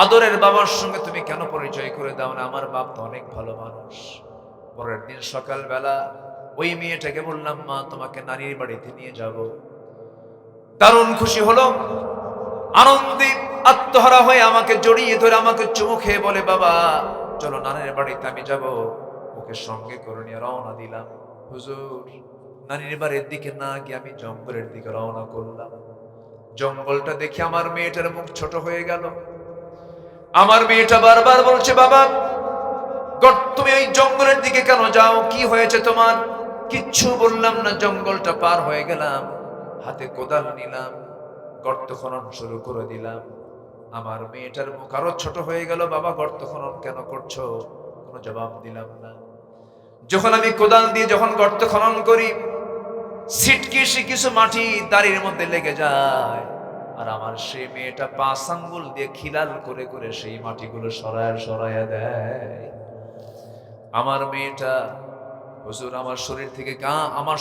আদরের বাবার সঙ্গে তুমি কেন পরিচয় করে দাও না? আমার বাপ তো অনেক ভালো মানুষ। পরের দিন সকালবেলা ওই মেয়েটাকে বললাম, মা, তোমাকে নানির বাড়িতে নিয়ে যাব। দারুণ খুশি হলো, আনন্দে আত্মহারা হয়ে আমাকে জড়িয়ে ধরে আমাকে চুমু খেয়ে বলে, বাবা চলো নানির বাড়িতে আমি যাব। ওকে সঙ্গে করে নিয়ে রওনা দিলাম। হুজুর, নানির বাড়ির দিকে না গিয়ে আমি জঙ্গলের দিকে রওনা করলাম। জঙ্গলটা দেখে আমার মেয়েটার মুখ ছোট হয়ে গেল। আমার মেয়েটা বারবার বলছে, বাবা তুমি এই জঙ্গলের দিকে কেন যাও? কি হয়েছে তোমার? কিচ্ছু বললাম না, জঙ্গলটা পার হয়ে গেলাম। হাতে কোদাল নিলাম, গর্ত খনন শুরু করে দিলাম। আমার মেয়েটার মুখ আরো ছোট হয়ে গেল। বাবা, গর্ত খনন কেন করছো? কোনো জবাব দিলাম না। যখন আমি কোদাল দিয়ে যখন গর্ত খনন করি, ছিটকিসে কিছু মাটি দাড়ির মধ্যে লেগে যায়, আর আমার সেই মেয়েটা 5 আঙ্গুল দিয়ে খিলাল করে করে সেই মাটিগুলো সরায়া দেয়। আমার মেয়েটা, হুজুর, আমার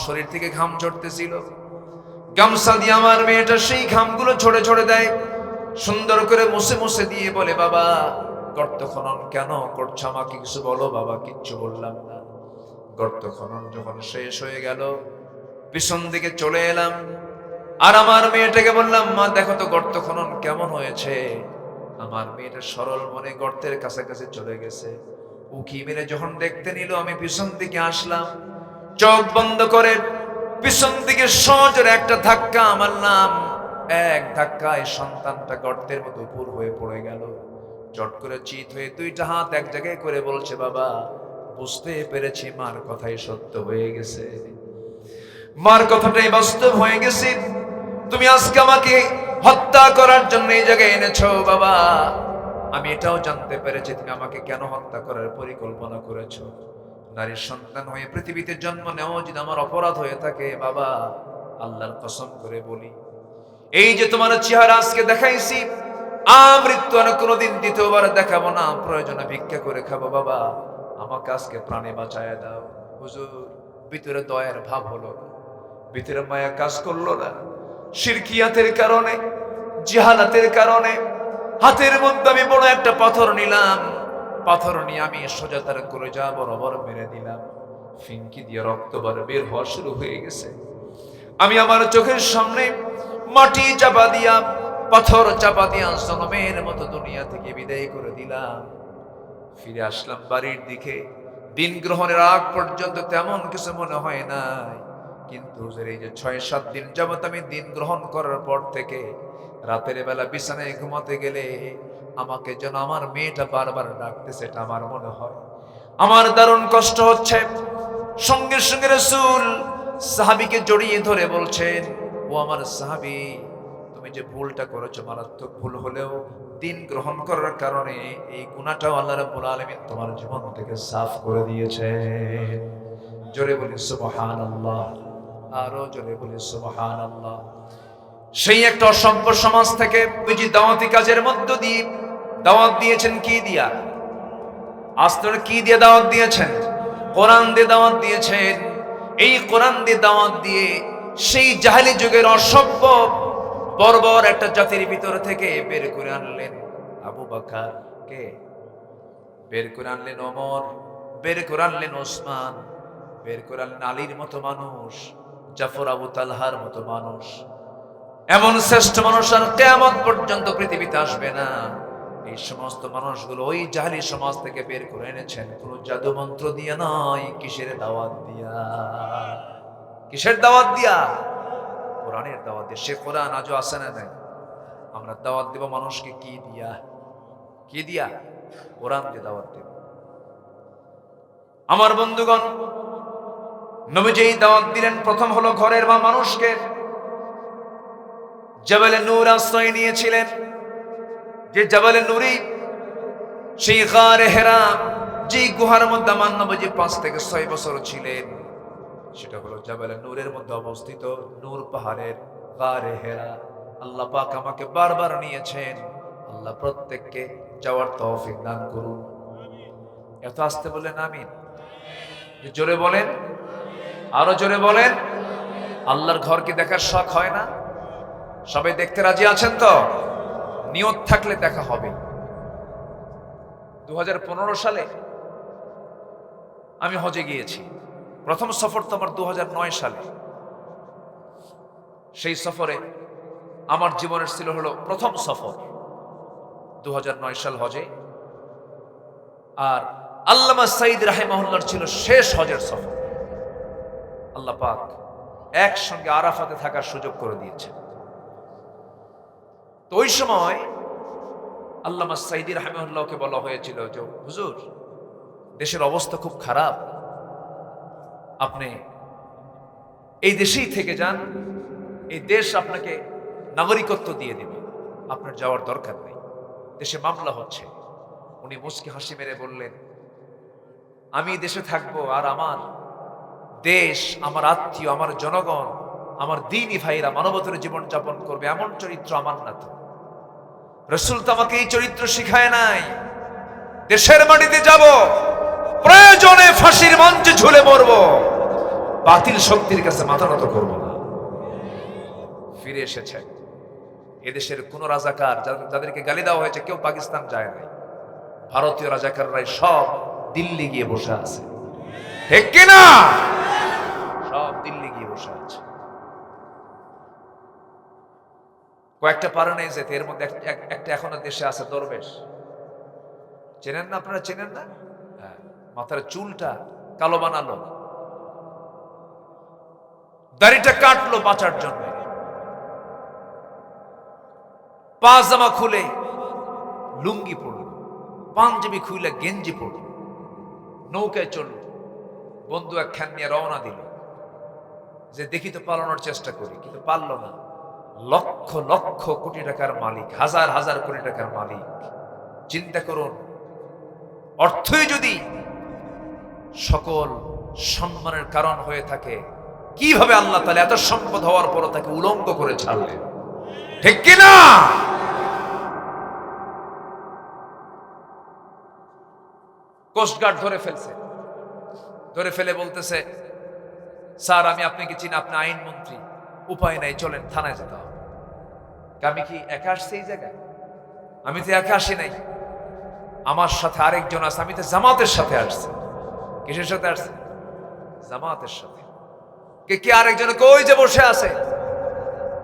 শরীর থেকে ঘাম ঝরতেছিল। গামছা দিয়ে আমার মেয়েটা সেই ঘামগুলো ঝরে দেয়, সুন্দর করে মুছে দিয়ে বলে, বাবা গর্ত খনন কেন করছো? আমাকে কিছু বলো। বাবা কিচ্ছু বললাম না। গর্ত খনন যখন শেষ হয়ে গেল, পিছন দিকে চলে এলাম, আর আমার মেয়েটাকে বললাম, মা দেখো তো গর্ত খনন কেমন হয়েছে। আমার মেয়েটা সরল মনে গর্তের কাছাকাছি চলে গেছে। উকি মেরে যখন দেখতে নিল, আমি পিছন দিকে আসলাম, চোখ বন্ধ করে পিছন দিকে সজোরে একটা ধাক্কা মারলাম। এক ধাক্কায় সন্তানটা গর্তের মতো উপর হয়ে পড়ে গেল। চট করে চিত হয়ে 2টা হাত এক জায়গায় করে বলছে, বাবা বুঝতে পেরেছি, মার কথাই সত্য হয়ে গেছে, মার কথাটাই বাস্তব হয়ে গেছে। তুমি আজকে আমাকে হত্যা করার জন্য এই জায়গায় এনেছো। বাবা, আমি এটাও জানতে পেরেছি তুমি আমাকে কেন হত্যা করার পরিকল্পনা করেছো। নারীর সন্তান হয়ে পৃথিবীতে জন্ম নেওয়া যদি আমার অপরাধ হয়ে থাকে, বাবা আল্লাহর কসম করে বলি, এই যে তোমার চেহারা আজকে দেখাইছি, মৃত্যু আর কোনোদিন দ্বিতীয়বার দেখাবো না। প্রয়োজনে ভিক্ষা করে খাবো। বাবা আমাকে আজকে প্রাণে বাঁচায় দাও। হুজুর, ভিতরে দয়ার ভাব হলো না, ভিতরে মায়া কাজ করলো না। শিরকিয়াতের কারণে, জিহালাতের কারণে হাতের মধ্যে আমি বড় একটা পাথর নিলাম। পাথর নিয়ে আমি সোজা তার কলেজা বরাবর মেরে দিলাম। ফিনকি দিয়ে রক্ত বের হওয়া শুরু হয়ে গেছে। আমি আমার চোখের সামনে মাটি চাপা দিয়া, পাথর চাপা দিয়া জনমের মতো দুনিয়া থেকে বিদায় করে দিলাম। ফিরে আসলাম বাড়ির দিকে। দিন গ্রহণের আগ পর্যন্ত তেমন কিছু মনে হয় নাই, কিন্তু এই যে 6-7 দিন যাবত আমি দিন গ্রহণ করার পর থেকে রাতের বেলা বিছানায় ঘুমাতে গেলে আমাকে যেন আমার মেয়েটা বারবার ডাকতেছে, এটা আমার মনে হয়। আমার দারুণ কষ্ট হচ্ছে। সঙ্গে সঙ্গে রাসূল সাহাবীকে জড়িয়ে ধরে বলছেন, ও আমার সাহাবী, তুমি যে ভুলটা করেছো মারাত্মক ভুল হলেও দিন গ্রহণ করার কারণে এই গুনাহটাও আল্লাহ রাব্বুল আলামিন তোমার জীবন থেকে সাফ করে দিয়েছে। জোরে বলি সুবহানাল্লাহ, আরো জোরে বলি সুবহানাল্লাহ। সেই একটা অসভ্য সমাজ থেকে বুঝি দাওয়াতি কাজের মধ্য দিয়ে দাওয়াত দিয়েছেন। কি দিয়া? আস্তর কি দিয়ে দাওয়াত দিয়েছেন? কোরআন দিয়ে দাওয়াত দিয়েছেন। এই কোরআন দিয়ে দাওয়াত দিয়ে সেই জাহেলি যুগের অসভ্য বর্বর একটা জাতির ভিতর থেকে বের করে আনলেন আবু বকর কে, বের করে আনলেন ওমর, বের করে আনলেন ওসমান, বের করে আনলেন আলীর মতো মানুষ, জাফর আবু তালহার মতো মানুষ। এমন শ্রেষ্ঠ মানুষ আর কিয়ামত পর্যন্ত পৃথিবীতে আসবে না। এই সমস্ত মানুষগুলো ওই জাহেলি সমাজ থেকে বের করে এনেছেন কোন জাদু মন্ত্র দিয়ে নয়। কিসের দাওয়াত দিয়া? কিসের দাওয়াত দিয়া? কোরআনের দাওয়াত দিয়ে। সে কোরআন আজও আসে না নাই? আমরা দাওয়াত দেব মানুষকে কি দিয়া? কি দিয়া? কোরআন দিয়ে দাওয়াত দেব। আমার বন্ধুগণ, নবীজি দাওয়াত দিলেন প্রথম হলো ঘরের বা মানুষকে। জাবালে নূর আশ্রয় নিয়েছিলেন, যে জাবালে নূরি, সেই গারে হেরা, যে গুহার মধ্যে আমার নবীজি 5 থেকে 6 বছর ছিলেন, সেটা হলো জাবালে নূরের মধ্যে অবস্থিত নূর পাহাড়ের গারে হেরা। আল্লাহ পাক আমাকে বারবার নিয়েছেন, আল্লাহ প্রত্যেককে যাওয়ার তৌফিক দান করুন। এত আস্তে বলেন আমিন, জোরে বলেন, আরো জোরে বলেন। আল্লাহর ঘর কি দেখার শখ হয় না? সবাই দেখতে রাজি আছেন তো? নিয়ত থাকলে দেখা হবে। 2015 সালে আমি হজে গিয়েছি। প্রথম সফর তো আমার 2009 সালে। সেই সফরে আমার জীবনের ছিল হলো প্রথম সফর 2009 সাল হজে। আর আল্লামা সাঈদ রাহিমাহুল্লাহর ছিল শেষ হজের সফর। আল্লাহ পাক একসঙ্গে আরাফাতে থাকার সুযোগ করে দিয়েছেন। তো ওই সময় আল্লামা সাঈদ রাহিমাহুল্লাহকে বলা হয়েছিল যে হুজুর, দেশের অবস্থা খুব খারাপ, আপনি এই দেশেই থেকে যান, এই দেশ আপনাকে নাগরিকত্ব দিয়ে দেবে, আপনার যাওয়ার দরকার নেই, দেশে মামলা হচ্ছে। উনি মুচকি হাসি মেরে বললেন, আমি দেশে থাকবো আর আমার দেশ, আমার আত্মীয়, আমার জনগণ, আমার দ্বীনি ভাইরা মানবতার জীবন যাপন করবে, এমন চরিত্র আমার না। তো রাসূল তো আমাকে এই চরিত্র শিখায় নাই। দেশের মাটিতে যাব, প্রয়োজনে ফাঁসির মঞ্চে ঝুলে মরবো, বাতিল শক্তির কাছে মাথা নত করবো না। ফিরে এসেছে এদেশের কোন রাজাকার, যাদেরকে গালি দেওয়া হয়েছে, কেউ পাকিস্তান যায় নাই। ভারতীয় রাজাকাররাই সব দিল্লি গিয়ে বসে আছে, ঠিক কিনা? সব দিল্লি গিয়ে বসে আছে। কয়েকটা পারে নাই যেতে, এর মধ্যে একটা এখনো দেশে আছে, দরবেশ। চেনেন না আপনারা? চেনেন না? হ্যাঁ, মাথার চুলটা কালো বানালো, দাড়িটা কাটলো বাঁচার জন্য, পাজামা খুলে লুঙ্গি পড়ল, পাঞ্জাবি খুলে গেঞ্জি পড়ল, নৌকায় চলল, বন্ধু একখান নিয়ে রওনা দিল যে দেখি তো পালানোর চেষ্টা করি, কিন্তু পারল না। লক্ষ লক্ষ কোটি টাকার মালিক, হাজার হাজার কোটি টাকার মালিক। চিন্তা করুন, অর্থই যদি সকল সম্মানের কারণ হয়ে থাকে, কিভাবে আল্লাহ তাআলা এত সম্পদ হওয়ার পরও তাকে উলঙ্গ করে ছাড়লেন, ঠিক কিনা? কোস্টগার্ড ধরে ফেলছে, ধরে ফেলে বলতেছে, স্যার আমি আপনাকে চিনি, আপনি আইনমন্ত্রী, উপায় নাই, চলেন থানায় যেতে হবে। আমি কি একা আসছি এই জায়গায়? আমি তো একা আসি নাই, আমার সাথে আরেকজন আছে, আমি তো জামাতের সাথে আসছি। কিসের সাথে আসছি? জামাতের সাথে। কে আরেকজন কই যে বসে আছে,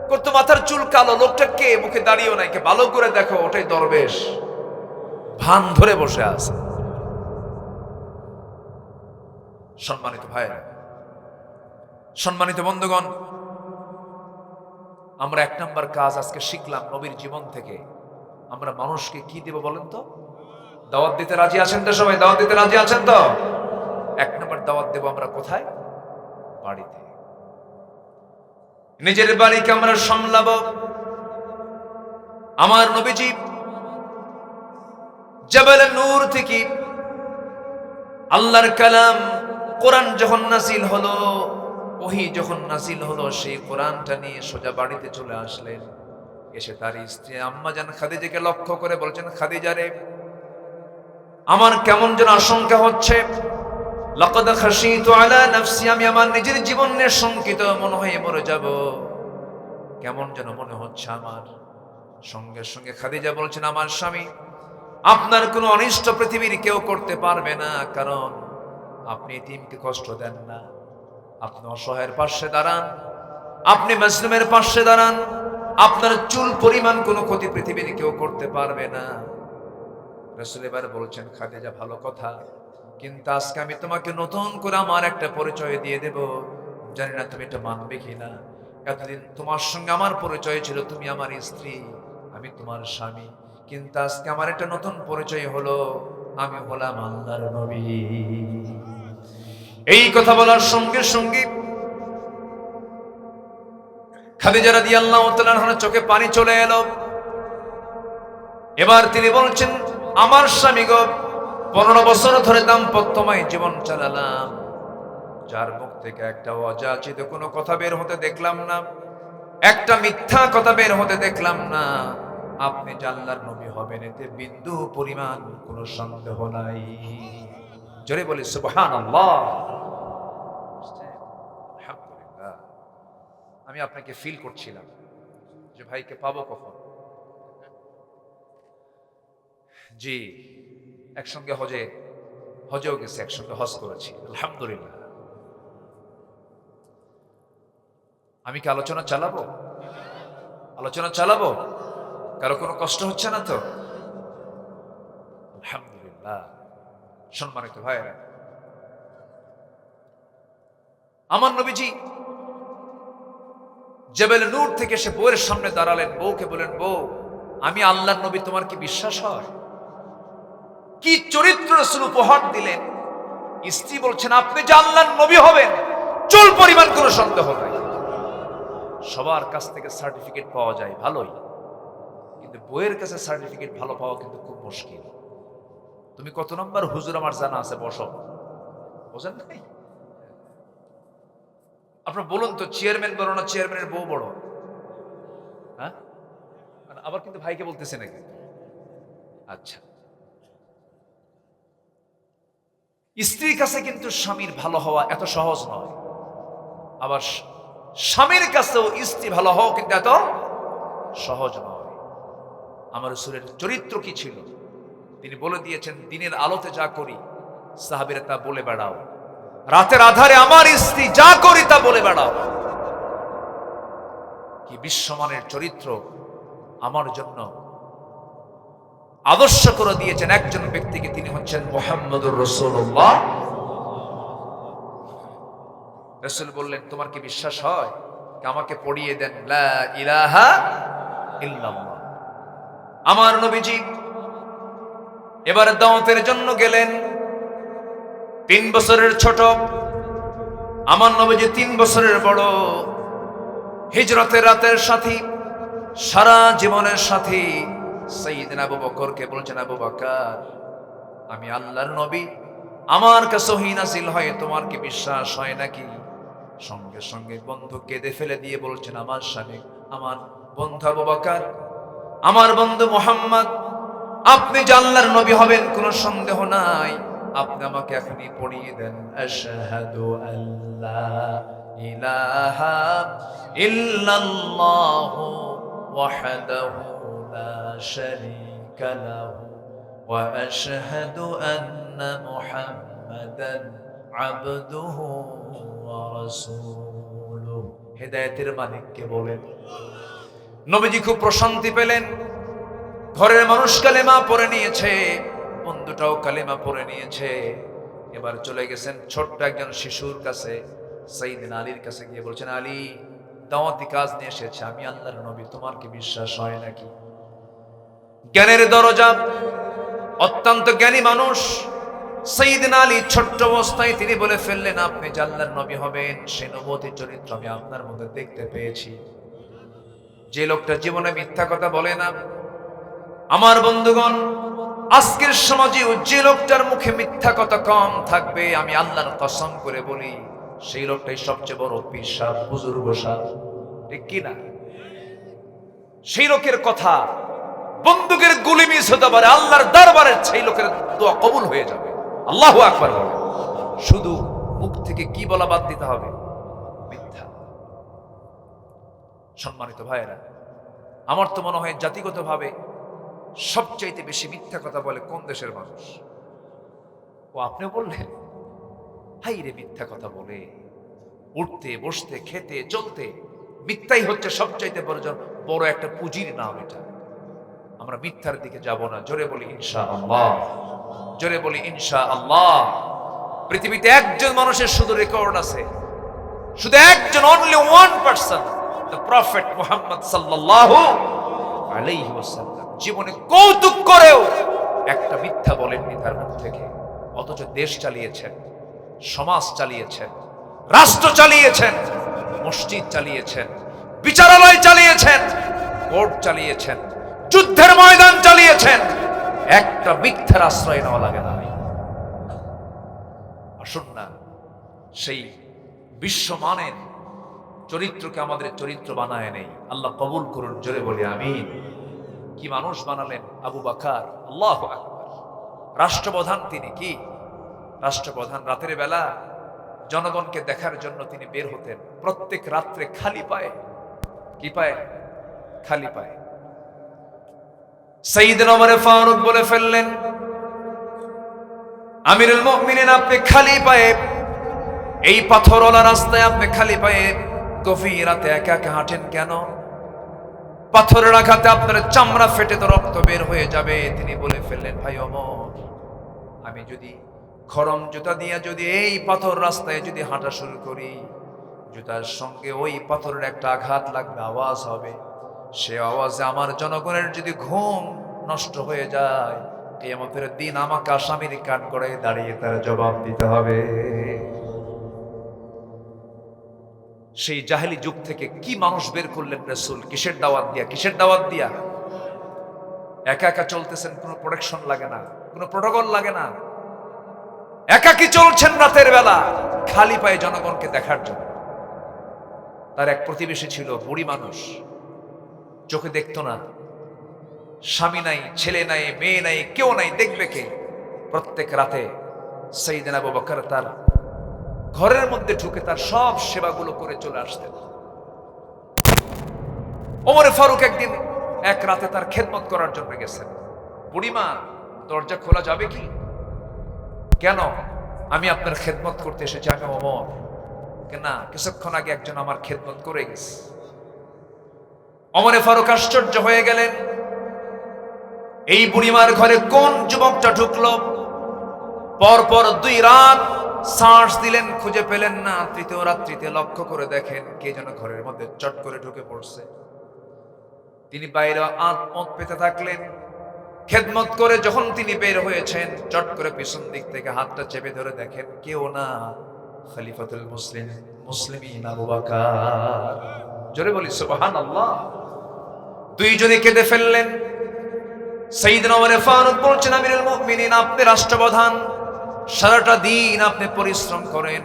করতো মাথার চুল কালো, লোকটা কে? মুখে দাঁড়িয়েও নাই, কে? ভালো করে দেখো, ওটাই দরবেশ, ভান ধরে বসে আছে। সম্মানিত ভাইরা, সম্মানিত বন্ধুগণ, আমরা এক নাম্বার কাজ আজকে শিখলাম নবীর জীবন থেকে। আমরা মানুষকে কি দেব বলেন তো? দাওয়াত দিতে রাজি আছেন তো? সবাই দাওয়াত দিতে রাজি আছেন তো? এক নাম্বার দাওয়াত দেব আমরা কোথায়? বাড়িতে। নিজের বাড়িকে আমরা সামলাবো। আমার নবীজি জাবাল নূর থেকে আল্লাহর কালাম কোরআন যখন নাজিল হলো, ওহী যখন নাজিল হলো, সেই কোরআনটা নিয়ে সোজা বাড়িতে চলে আসলেন। এসে তার স্ত্রী আম্মা জান খাদিজাকে লক্ষ্য করে বলছেন, খাদিজা রে, আমার কেমন যেন আশঙ্কা হচ্ছে, লাকাদ খাশিতু আলা নাফসি, আমি আমার নিজের জীবন নিয়ে শঙ্কিত, মনে হয় মরে যাব, কেমন যেন মনে হচ্ছে আমার। সঙ্গে সঙ্গে খাদিজা বলছেন, আমার স্বামী, আপনার কোনো অনিষ্ট পৃথিবীর কেউ করতে পারবে না, কারণ আপনি এতিমকে কষ্ট দেন না, আপনি অসহায়ের পাশে দাঁড়ান, আপনি মাজলুমের পাশে দাঁড়ান, আপনার চুল পরিমাণ কোনো ক্ষতি পৃথিবীর কেউ করতে পারবে না। রাসূল এবার বলছেন, খাদিজা ভালো কথা, কিন্তু আজকে আমি তোমাকে নতুন করে আমার একটা পরিচয় দিয়ে দেব, জানি না তুমি এটা মানবে কিনা। এতদিন তোমার সঙ্গে আমার পরিচয় ছিল, তুমি আমার স্ত্রী, আমি তোমার স্বামী, কিন্তু আজকে আমার একটা নতুন পরিচয় হলো, আমি হলাম আল্লাহর নবী। এই কথা বলার সঙ্গে সঙ্গে খাদিজা রাদিয়াল্লাহু তাআলা আনহার চোখে পানি চলে এলো। এবার তিনি বলছেন, আমার স্বামী গো, 15 বছর ধরে দাম্পত্যময় জীবন চালালাম, যার মুখ থেকে একটা অযাচিত কোনো কথা বের হতে দেখলাম না। একটা মিথ্যা কথা বের হতে দেখলাম না। আপনি যে আল্লাহর নবী হবেন এতে বিন্দু পরিমাণ কোনো সন্দেহ নাই। জোরে বলি সুবহানাল্লাহ। আলহামদুলিল্লাহ। আমি আপনাকে ফিল করছিলাম যে ভাইকে পাবো কখন। জি, একসঙ্গে হজেও গেছে, একসঙ্গে হজ করেছি, আলহামদুলিল্লাহ। আমি কি আলোচনা চালাবো? কারো কোনো কষ্ট হচ্ছে না তো? আলহামদুলিল্লাহ। সম্মানিত ভাইরা, আমার নবীজি জেবেল নূর থেকে সে বউয়ের সামনে দাঁড়ালেন, বউকে বলেন, বউ আমি আল্লাহর নবী, তোমার কি বিশ্বাস হয়? কি চরিত্র রাসূল উপহার দিলেন। স্ত্রী বলছেন, আপনি যে আল্লাহর নবী হবেন চুল পরিমাণ কোনো সন্দেহ নাই। সবার কাছ থেকে সার্টিফিকেট পাওয়া যায় ভালোই, কিন্তু বইয়ের কাছে সার্টিফিকেট ভালো পাওয়া কিন্তু খুব মুশকিল। তুমি কত নম্বর হুজুর আমার জানা আছে, বসো, বোঝেন নাই? আপনার বলুন তো, চেয়ারম্যান বড় না চেয়ারম্যানের বউ বড়? হ্যাঁ, আবার কিন্তু ভাইকে বলতেছে নাকি? আচ্ছা, স্ত্রীর কাছে কিন্তু স্বামীর ভালো হওয়া এত সহজ নয়, আবার স্বামীর কাছেও স্ত্রী ভালো হওয়া কিন্তু এত সহজ নয়। আমার রাসূলের চরিত্র কি ছিল তিনি বলে দিয়েছেন, দিনের আলোতে যা করি সাহাবীরা তা বলে বেড়াও, রাতের আধারে আমার স্ত্রী যা করি তা বলে বেড়াও। কি বিশ্বমানের চরিত্র আমার জন্য আদর্শ করে দিয়েছেন একজন ব্যক্তিকে, তিনি হচ্ছেন মুহাম্মদুর রাসূলুল্লাহ। রাসূল বললেন, তোমার কি বিশ্বাস হয়? আমাকে পড়িয়ে দেন লা ইলাহা ইল্লাল্লাহ। আমার নবীজি এবার দাওয়াতের জন্য গেলেন। 3 বছরের ছোট, আমার নবীজি 3 বছরের বড়। হিজরতের রাতের সাথী, সারা জীবনের সাথী সাইয়েদনা আবু বকরকে বলছেন, আবু বকর আমি আল্লাহর নবী, আমার কাছে ওহী নাযিল হয়, তোমার কি বিশ্বাস হয় নাকি? সঙ্গে সঙ্গে বন্ধু কেঁদে ফেলে দিয়ে বলছেন, আমার স্বামী, আমার বন্ধু আবু বকর, আমার বন্ধু মুহাম্মদ, আপনি যে আল্লাহর নবী হবেন কোনো সন্দেহ নাই, আপনি আমাকে এখনই পড়িয়ে দেন আশহাদু আল্লা ইলাহা ইল্লাল্লাহু ওয়াহদাহু লা শারীকা লাহু ওয়া আশহাদু আন্না মুহাম্মাদান আবদুহু ওয়া রাসূলুহু। হেদায়েতের মালিককে বলেন। নবীজি খুব প্রশান্তি পেলেন। ঘরের মানুষ কালেমা পড়ে নিয়েছে, বন্ধুটাও কালেমা পড়ে নিয়েছে। এবার চলে গেছেন ছোট্ট একজন শিশুর কাছে, সাইয়েদনা আলীর কাছে গিয়ে বলছেন, আলী দাওয়াতি কাজ নিয়ে এসেছে, আমি আল্লাহর নবী, তোমার কি বিশ্বাস হয় নাকি? জ্ঞানের দরজা, অত্যন্ত জ্ঞানী মানুষ সাইয়েদনা আলী ছোট্ট অবস্থায় তিনি বলে ফেললেন, আপনি যে আল্লাহর নবী হবেন সে নবুয়তের চরিত্র আমি আপনার মধ্যে দেখতে পেয়েছি। যে লোকটা জীবনে মিথ্যা কথা বলে না, আমার বন্ধুগণ আজকের সমাজে যে লোকটার মুখে মিথ্যা কথা কম থাকবে, আমি আল্লাহর কসম করে বলি সেই লোকটাই সবচেয়ে বড় পীর সাহেব, বুজুর্গ সাহেব, ঠিক কি না? সেই লোকের কথা বন্দুকের গুলি মিস হতে পারে, আল্লাহর দরবারে সেই লোকের দোয়া কবুল হয়ে যাবে। আল্লাহু আকবার বলে। শুধু মুখ থেকে কি বলা বাদ দিতে হবে? মিথ্যা। সম্মানিত ভাইয়েরা, আমার তো মনে হয় জাতিগতভাবে সবচাইতে বেশি মিথ্যা কথা বলে কোন দেশের মানুষ? ও আপনিও বললেন, হাই রে মিথ্যা কথা বলে, উঠতে বসতে খেতে চলতে মিথ্যাই হচ্ছে সবচাইতে বড় একটা পুঁজির নাম। এটা আমরা মিথ্যার দিকে যাব না। জোরে বলি ইনশাআল্লাহ, জোরে বলি ইনশাআল্লাহ। পৃথিবীতে একজন মানুষের শুধু রেকর্ড আছে, শুধু একজন, only one person, the prophet Muhammad সাল্লাল্লাহু আলাইহি ওয়াসাল্লাম জীবনে কৌতুক করেও একটা মিথ্যা বলেননি তার মুখ থেকে। অথচ দেশ চালিয়েছেন, সমাজ চালিয়েছেন, রাষ্ট্র চালিয়েছেন, মসজিদ চালিয়েছেন, বিচারালয় চালিয়েছেন, কোর্ট চালিয়েছেন, যুদ্ধের ময়দান চালিয়েছেন। একটা মিথ্যার আশ্রয় নেওয়া লাগে না। আসুন না সেই বিশ্বমানের চরিত্রকে আমাদের চরিত্র বানায় নেই। আল্লাহ কবুল করুন, জোরে বলি আমিন। কি মানুষ বানালেন আবু বকর, আল্লাহু আকবার। রাষ্ট্রপ্রধান তিনি, কি রাষ্ট্রপ্রধান। রাতের বেলা জনগণকে দেখার জন্য তিনি বের হতেন প্রত্যেক রাত্রে খালি পায়ে। কি পায়ে? খালি পায়ে। সাইয়েদনা ওমর ফারুক বলে ফেললেন, আমিরুল মুমিনিন, আপনি খালি পায়ে এই পাথরওয়ালা রাস্তায় আপনি খালি পায়ে গভীর রাতে একা একা হাঁটেন কেন? পাথরের আঘাতে আপনার চামড়া ফেটে তো রক্ত বের হয়ে যাবে। তিনি বলে ফেললেন, ভাই ওমর, আমি যদি খরম জুতা দিয়ে যদি এই পাথর রাস্তায় যদি হাঁটা শুরু করি, জুতার সঙ্গে ওই পাথরের একটা আঘাত লাগবে, আওয়াজ হবে। সে আওয়াজে আমার জনগণের যদি ঘুম নষ্ট হয়ে যায়, কিয়ামতের দিন আমাকে আসামির কাঠ করে দাঁড়িয়ে তার জবাব দিতে হবে। সেই জাহেলি যুগ থেকে কি মানুষ বের করলেন রাসূল? কিসের দাওয়াত দিয়া? কিসের দাওয়াত দিয়া? একা একা চলতেছেন, কোনো প্রোটেকশন লাগে না, কোনো প্রোটোকল লাগে না। একাকি চলছেন রাতের বেলা খালি পায়ে জনগণকে দেখার জন্য। তার এক প্রতিবেশী ছিল, বুড়ি মানুষ, চোখে দেখতো না, স্বামী নাই, ছেলে নাই, মেয়ে নাই, কেউ নাই, দেখবে কে? প্রত্যেক রাতে সাইয়েদনা আবু বকর তার ঘরের মধ্যে ঢুকে তার সব সেবাগুলো করে চলে আসতেন। ওমর ফারুক একদিন এক রাতে তার খেদমত করার জন্য গেছেন। বুড়িমা, দরজা খোলা যাবে কি? কেন? আমি আপনার খেদমত করতে এসেছি, আমি ওমর। না, কিছুক্ষণ আগে একজন আমার খেদমত করে গেছে। ওমর ফারুক আশ্চর্য হয়ে গেলেন, এই বুড়িমার ঘরে কোন যুবকটা ঢুকলো? পরপর 2 রাত সার্চ দিলেন, খুঁজে পেলেন না। তৃতীয় রাত্রিতে লক্ষ্য করে দেখেন কে যেন ঘরের মধ্যে চট করে ঢুকে পড়ছে। তিনি বাইরে আত্মত পেতে থাকলেন। খেদমত করে যখন তিনি বের হয়েছেন, চট করে পিছন দিক থেকে হাতটা চেপে ধরে দেখেন কেউ না, খলিফাতুল মুসলিমিন আবু বকর। জোরে বলি সুবহানাল্লাহ। দুইজনে কেঁদে ফেললেন। সাইয়েদনা ওমর ফারুক বলছেন, আমিরুল মুমিনিন, আপনি রাষ্ট্রপ্রধান, সারাটা দিন আপনি পরিশ্রম করেন,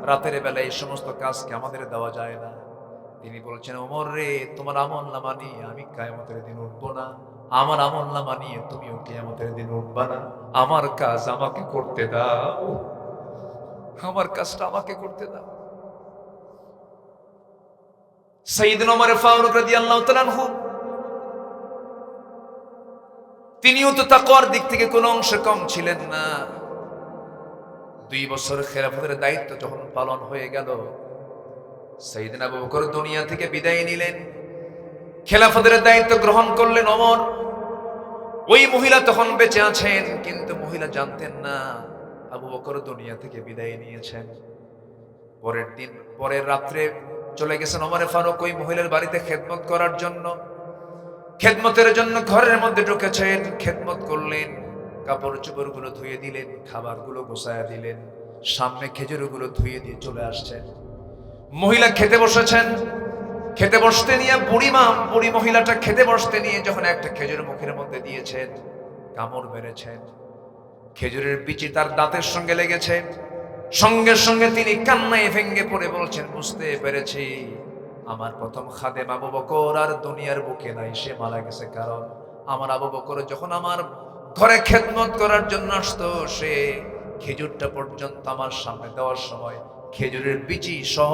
রাতের বেলা এই সমস্ত কাজকে আমাদের দেওয়া যায় না। তিনি বলছেন, ওমর রে, তোমার আমলনামা নিয়ে আমি কিয়ামতের দিন উঠবো না, আমার আমলনামা নিয়ে তুমিও কিয়ামতের দিন উঠবা না। আমার কাজ আমাকে করতে দাও, আমার কাজটা আমাকে করতে দাও। সাইয়েদনা ওমর ফারুক রাদিয়াল্লাহু তাআলা আনহু, তিনিও তো তাকওয়ার দিক থেকে কোনো অংশে কম ছিলেন না। 2 বছর খেলাফতের দায়িত্ব যখন পালন হয়ে গেল, সাইয়েদনা আবু বকর দুনিয়া থেকে বিদায় নিলেন। খেলাফতের দায়িত্ব গ্রহণ করলেন ওমর। ওই মহিলা তখন বেঁচে আছেন, কিন্তু মহিলা জানতেন না আবু বকর দুনিয়া থেকে বিদায় নিয়েছেন। পরের রাত্রে চলে গেছেন ওমর ফারুক ওই মহিলার বাড়িতে খেদমত করার জন্য। খেদমতের জন্য ঘরের মধ্যে ঢুকেছেন, খেদমত করলেন, কাপড় চোপড়গুলো ধুয়ে দিলেন, খাবারগুলো গোছায়া দিলেন, সামনে খেজুরগুলো ধুয়ে দিয়ে চলে আসছেন। মহিলা খেতে বসেছেন। খেতে বসতে নিয়ে বুড়ি মহিলাটা খেতে বসতে নিয়ে যখন একটা খেজুর মুখের মধ্যে দিয়েছেন, কামড় মেরেছেন, খেজুরের বিচি তার দাঁতের সঙ্গে লেগেছে। সঙ্গে সঙ্গে তিনি কান্নায় ভেঙ্গে পড়ে বলছেন, বুঝতে পেরেছি আমার প্রথম খাদেম আবু বকর আর দুনিয়ার বুকে নাই, সে মারা গেছে। কারণ আমার আবু বকর যখন আমার ঘরে খেদমত করার জন্য আসতো, সে খেজুরটা পর্যন্ত আমার সামনে দেওয়ার সময় খেজুরের বিচি সহ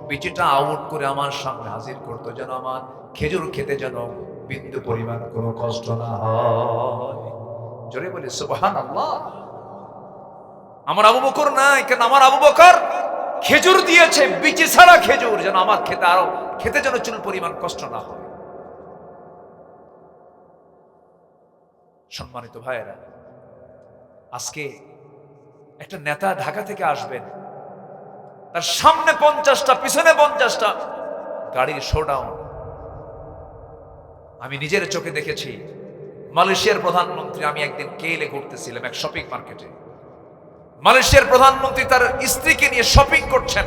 বিচিটা আউট করে আমার সামনে হাজির করতো, যেন আমার খেজুর খেতে যেন বিন্দু পরিমাণ কোনো কষ্ট না হয়। জোরে বলি সুবহানাল্লাহ। আমার আবু বকর নাই, কেন আমার আবু বকর খেজুর দিয়েছে, বিচি ছাড়া খেজুর, যেন আমার খেতে যেন চুল পরিমাণ কষ্ট না হয়। সম্মানিত ভাইয়েরা, আজকে একটা নেতা ঢাকা থেকে আসবেন, তার সামনে 50টা, পিছনে 50টা গাড়ির শোডাউন। আমি নিজের চোখে দেখেছি। মালয়েশিয়ার প্রধানমন্ত্রী, আমি একদিন কেলে ঘুরতেছিলাম এক শপিং মার্কেটে, মালয়েশিয়ার প্রধানমন্ত্রী তার স্ত্রীকে নিয়ে শপিং করছেন,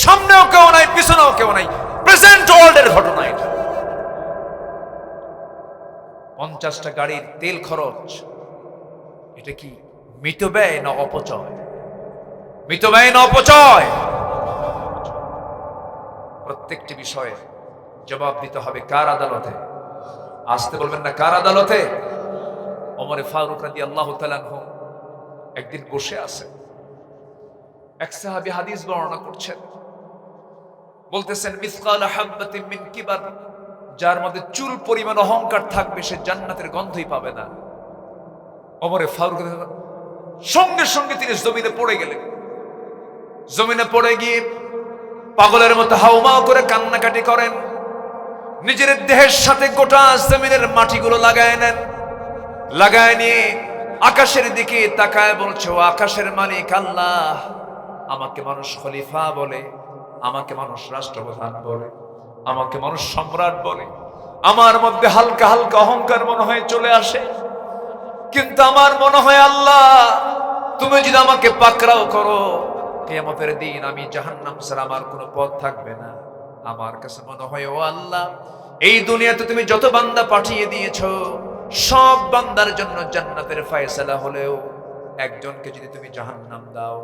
সামনেও কেউ নাই, পিছনেও কেউ নাই। প্রেজেন্ট ওয়ার্ল্ডের ঘটনা এটা। 50টা গাড়ির তেল খরচ, এটা কি মিতব্যয় না অপচয়? মিতব্যয় না অপচয়? প্রত্যেকটি বিষয়ে জবাব দিতে হবে কার আদালতে? আসতে বলবেন না, কার আদালতে? ওমর ফারুক রাদিয়াল্লাহু তাআলা আনহু একদিন বসে আছে, এক সাহাবী হাদিস বর্ণনা করছেন, বলতেছেন মিসকাল হাববাতিন মিন কিবার, যার মধ্যে চুল পরিমাণ অহংকার থাকবে সে জান্নাতের গন্ধই পাবে না। ওমর ফারুক সঙ্গে সঙ্গে তিনি জমিনে পড়ে গেলেন। জমিনে পড়ে গিয়ে পাগলের মতো হাউমাউ করে কান্নাকাটি করেন, নিজের দেহের সাথে গোটা জমিনের মাটিগুলো লাগায় নেন, লাগায় নিয়ে আকাশের দিকে তাকায় বলছে, ও আকাশের মালিক আল্লাহ, আমাকে মানুষ খলিফা বলে, আমাকে মানুষ রাষ্ট্রপ্রধান বলে, আমাকে মানুষ সম্রাট বলে, আমার মধ্যে হালকা হালকা অহংকার মনে হয় চলে আসে, কিন্তু আমার মনে হয় আল্লাহ তুমি যদি আমাকে পাকড়াও করো, কিয়ামতের দিন আমি জাহান্নাম ছাড়া আমার কোনো পথ থাকবে না। আমার কাছে মনে হয় ও আল্লাহ, এই দুনিয়াতে তুমি যত বান্দা পাঠিয়ে দিয়েছো সব বান্দার জন্য জান্নাতের ফয়সালা হলেও একজনকে যদি তুমি জাহান্নাম দাও,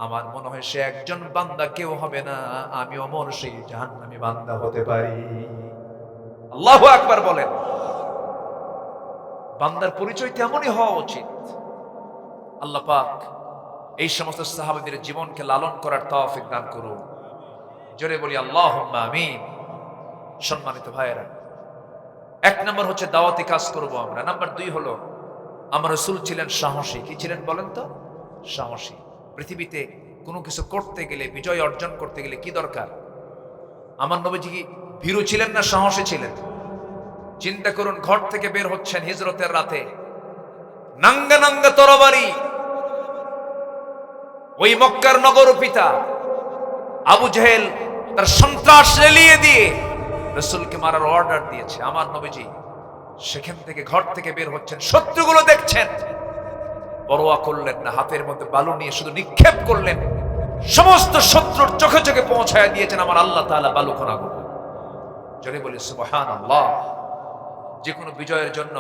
আমার মনে হয় সে একজন বান্দা কেউ হবে না, আমি ওমর সেই জাহান্নামী বান্দা হতে পারি। আল্লাহু আকবার বলেন। বান্দার পরিচয় তেমনই হওয়া উচিত। আল্লাহ পাক এই সমস্ত সাহাবাদের জীবনকে লালন করার তৌফিক দান করুন। জোরে বলি আল্লাহুম্মা আমিন। সম্মানিত ভাইয়েরা, এক নম্বর হচ্ছে দাওয়াতি কাজ করব আমরা। নাম্বার 2 হলো আমার রাসূল ছিলেন সাহসী। কি ছিলেন বলেন তো? সাহসী। পৃথিবীতে কোনো কিছু করতে গেলে, বিজয় অর্জন করতে গেলে কি দরকার? আমার নবীজি কি ভীরু ছিলেন না সাহসী ছিলেন? চিন্তা করুন, ঘর থেকে বের হচ্ছেন হিজরতের রাতে, নাঙ্গা নাঙ্গা তরবারি, ওই মক্কার নগর পিতা আবু জেহেল তার সন্ত্রাস লেলিয়ে দিয়ে রাসূলকে মারার অর্ডার দিয়েছে। আমার নবীজি সেখান থেকে ঘর থেকে বের হচ্ছেন, শত্রুগুলো দেখছেন, পরোয়া করলেন না, হাতের মধ্যে বালু নিয়ে শুধু নিক্ষেপ করলেন, সমস্ত শত্রুর চোখে চোখে পৌঁছায় দিয়েছেন আমার আল্লাহ তাআলা বালুকণাগুলো। জোরে বলি সুবহানাল্লাহ। যে কোনো বিজয়ের জন্য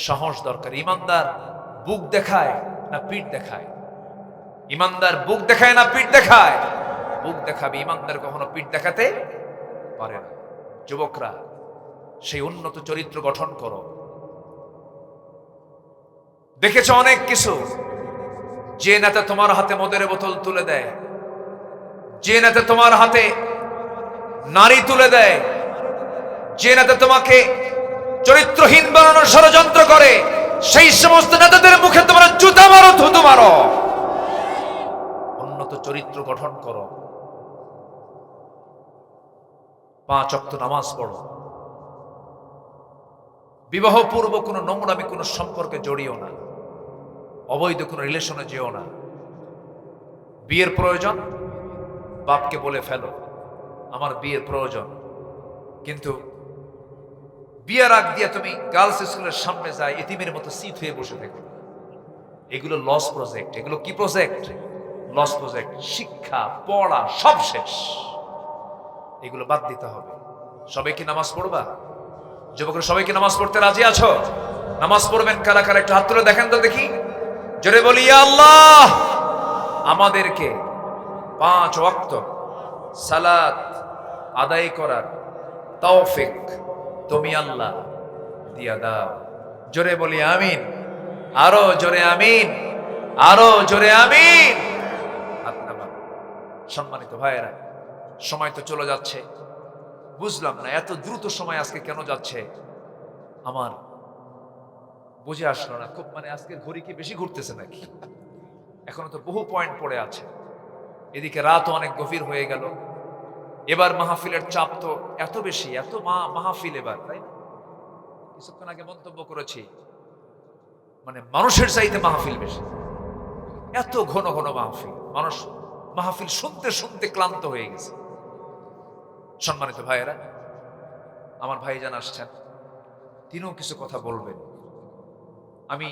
সাহস দরকার। ইমানদার বুক দেখায় না পিঠ দেখায়? ইমানদার বুক দেখায় না পিঠ দেখায়? বুক দেখাবে। ইমানদার কখনো পিঠ দেখাতে পারে না। যুবকরা, সেই উন্নত চরিত্র গঠন করো। দেখেছো অনেক কিছু, যে নেতা তোমার হাতে মদের বোতল তুলে দেয়, যে নেতা তোমার হাতে নারী তুলে দেয়, যে নেতা তোমাকে চরিত্রহীন বানানোর ষড়যন্ত্র করে, সেই সমস্ত নেতাদের মুখে তোমরা জুতা মারো, থুতু মারো। উন্নত চরিত্র গঠন করো। 5 ওয়াক্ত নামাজ পড়ো। বিবাহ পূর্ব কোনো নোংরামি কোনো সম্পর্কে জড়িও না, অবৈধ কোনো রিলেশনে যেও না। বিয়ের প্রয়োজন, বাপকে বলে ফেলো আমার বিয়ের প্রয়োজন, কিন্তু বিয়ের আগ দিয়ে তুমি গার্লস স্কুলের সামনে যায় এতিমের মতো সিট হয়ে বসে থাকো। এগুলো লস প্রজেক্ট। এগুলো কি প্রজেক্ট? Loss project. শিক্ষা, পড়া সব শেষ। এগুলো বাদ দিতে হবে। সবাই কি নামাজ পড়বা? যুবকরা সবাই কি নামাজ পড়তে রাজি আছো? নামাজ পড়বেন কারা কারা একটু হাত তুলে দেখেন তো দেখি। জোরে বলি ইয়া আল্লাহ, আমাদেরকে 5 ওয়াক্ত সালাত আদায় করার তৌফিক তুমি আল্লাহ দিয়া দাও। জোরে বলি আমিন। আরো জোরে আমিন, আরো জোরে আমিন। সম্মানিত ভাইয়েরা, সময় তো চলে যাচ্ছে। বুঝলাম না এত দ্রুত সময় আজকে কেন যাচ্ছে, আমার বুঝে আসলো না। খুব আজকে ঘড়ি কি বেশি ঘুরতেছে নাকি? এখনো তো বহু পয়েন্ট পড়ে আছে। এদিকে রাতও অনেক গভীর হয়ে গেল। এবার মাহফিলের চাপ তো এত বেশি, এত মাহফিল এবার, তাই না? কিছুক্ষণ আগে মন্তব্য করেছি, মানুষের চাইতে মাহফিল বেশি। এত ঘন ঘন মাহফিল, মানুষ মাহফিল শুনতে শুনতে ক্লান্ত হয়ে গেছে। সম্মানিত ভাইয়েরা, আমার ভাইজান আসছেন, তিনিও কিছু কথা বলবেন। আমি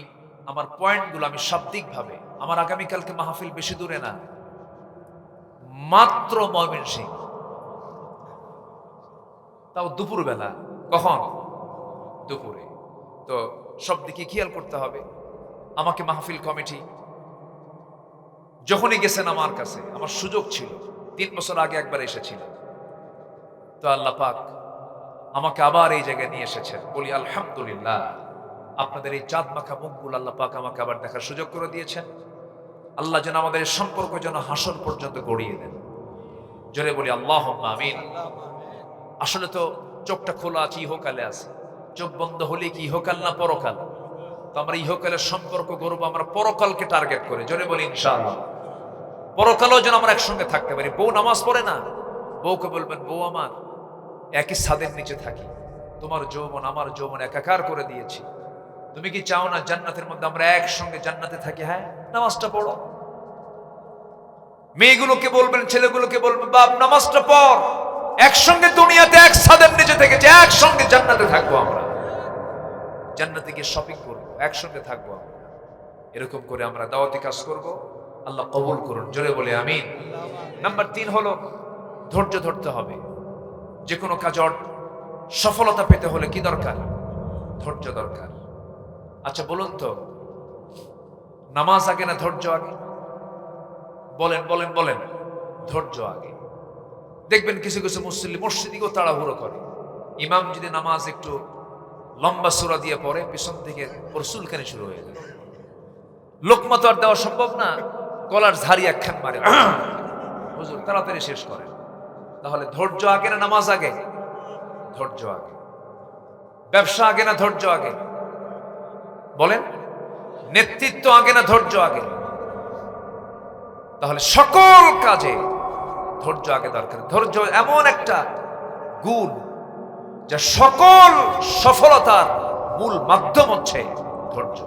আমার পয়েন্টগুলো আমি শাব্দিকভাবে, আমার আগামীকালকে মাহফিল বেশি দূরে না, মাত্র ময়মনসিংহ, তাও দুপুরবেলা। কখন? দুপুরে। তো সব দিকে খেয়াল করতে হবে। আমাকে মাহফিল কমিটি যখনই গেছেন আমার কাছে, আমার সুযোগ ছিল, 3 বছর আগে একবার এসেছিলাম, তো আল্লাহ পাক আমাকে আবার এই জায়গায় নিয়ে এসেছেন, বলি আলহামদুলিল্লাহ। আপনাদের এই চাঁদ মাখা মুখগুলো আল্লাহ পাক আমাকে আবার দেখার সুযোগ করে দিয়েছেন। আল্লাহ যেন আমাদের এই সম্পর্ক যেন হাসর পর্যন্ত গড়িয়ে দেন, জোরে বলি আল্লাহুম্মা আমিন। আসলে তো চোখটা খোলা আছে, ইহকালে আছে। চোখ বন্ধ হলে কি ইহকাল না পরকাল? তো আমরা ইহকালের সম্পর্ক গড়বো আমরা পরকালকে টার্গেট করে, জোরে বলি ইনশাআল্লাহ। পরকালও যেন আমরা একসঙ্গে থাকতে পারি। বউ নামাজ পড়ে না, বউকে বলবেন, বউ আমার, একই ছাদের নিচে থাকি, তোমার যৌবন আমার যৌবন একাকার করে দিয়েছি, তুমি কি চাও না জান্নাতের মধ্যে আমরা একসঙ্গে জান্নাতে থাকি? হ্যাঁ, নামাজটা পড়ো। মেয়েগুলোকে বলবেন, ছেলেগুলোকে বলবেন, বাপ নামাজটা পড়, একসঙ্গে দুনিয়াতে এক ছাদের নিচে থেকেছে, একসঙ্গে জান্নাতে থাকবো আমরা, জান্নাতে গিয়ে শপিং করবো, একসঙ্গে থাকবো আমরা। এরকম করে আমরা দাওয়াতি কাজ করব, আল্লাহ কবুল করুন, জোরে বলে আমিন। নাম্বার 3 হলো ধৈর্য ধরতে হবে। যে কোনো কাজে সফলতা পেতে হলে কি দরকার? ধৈর্য দরকার। আচ্ছা বলুন তো, নামাজ আগে না ধৈর্য আগে? বলেন বলেন বলেন। ধৈর্য আগে। দেখবেন কিছু কিছু মুসল্লি মসজিদেও তাড়াহুড়ো করে। ইমাম যদি নামাজ একটু লম্বা সূরা দিয়ে পড়ে, পিছন থেকে ওর চুলকানি শুরু হয়ে যায়। লোকমা তো আর দেওয়া সম্ভব না, গলার ঝাড়ি একখান মারে, হুজুর তাড়াতাড়ি শেষ করে। তাহলে ধৈর্য আগে না নামাজ আগে? ধৈর্য আগে। ব্যবসা আগে না ধৈর্য আগে? বলেন। নেতৃত্ব আগে না ধৈর্য আগে? তাহলে সকল কাজে ধৈর্য আগে দরকার। ধৈর্য এমন একটা গুণ যা সকল সফলতার মূল মাধ্যম হচ্ছে ধৈর্য।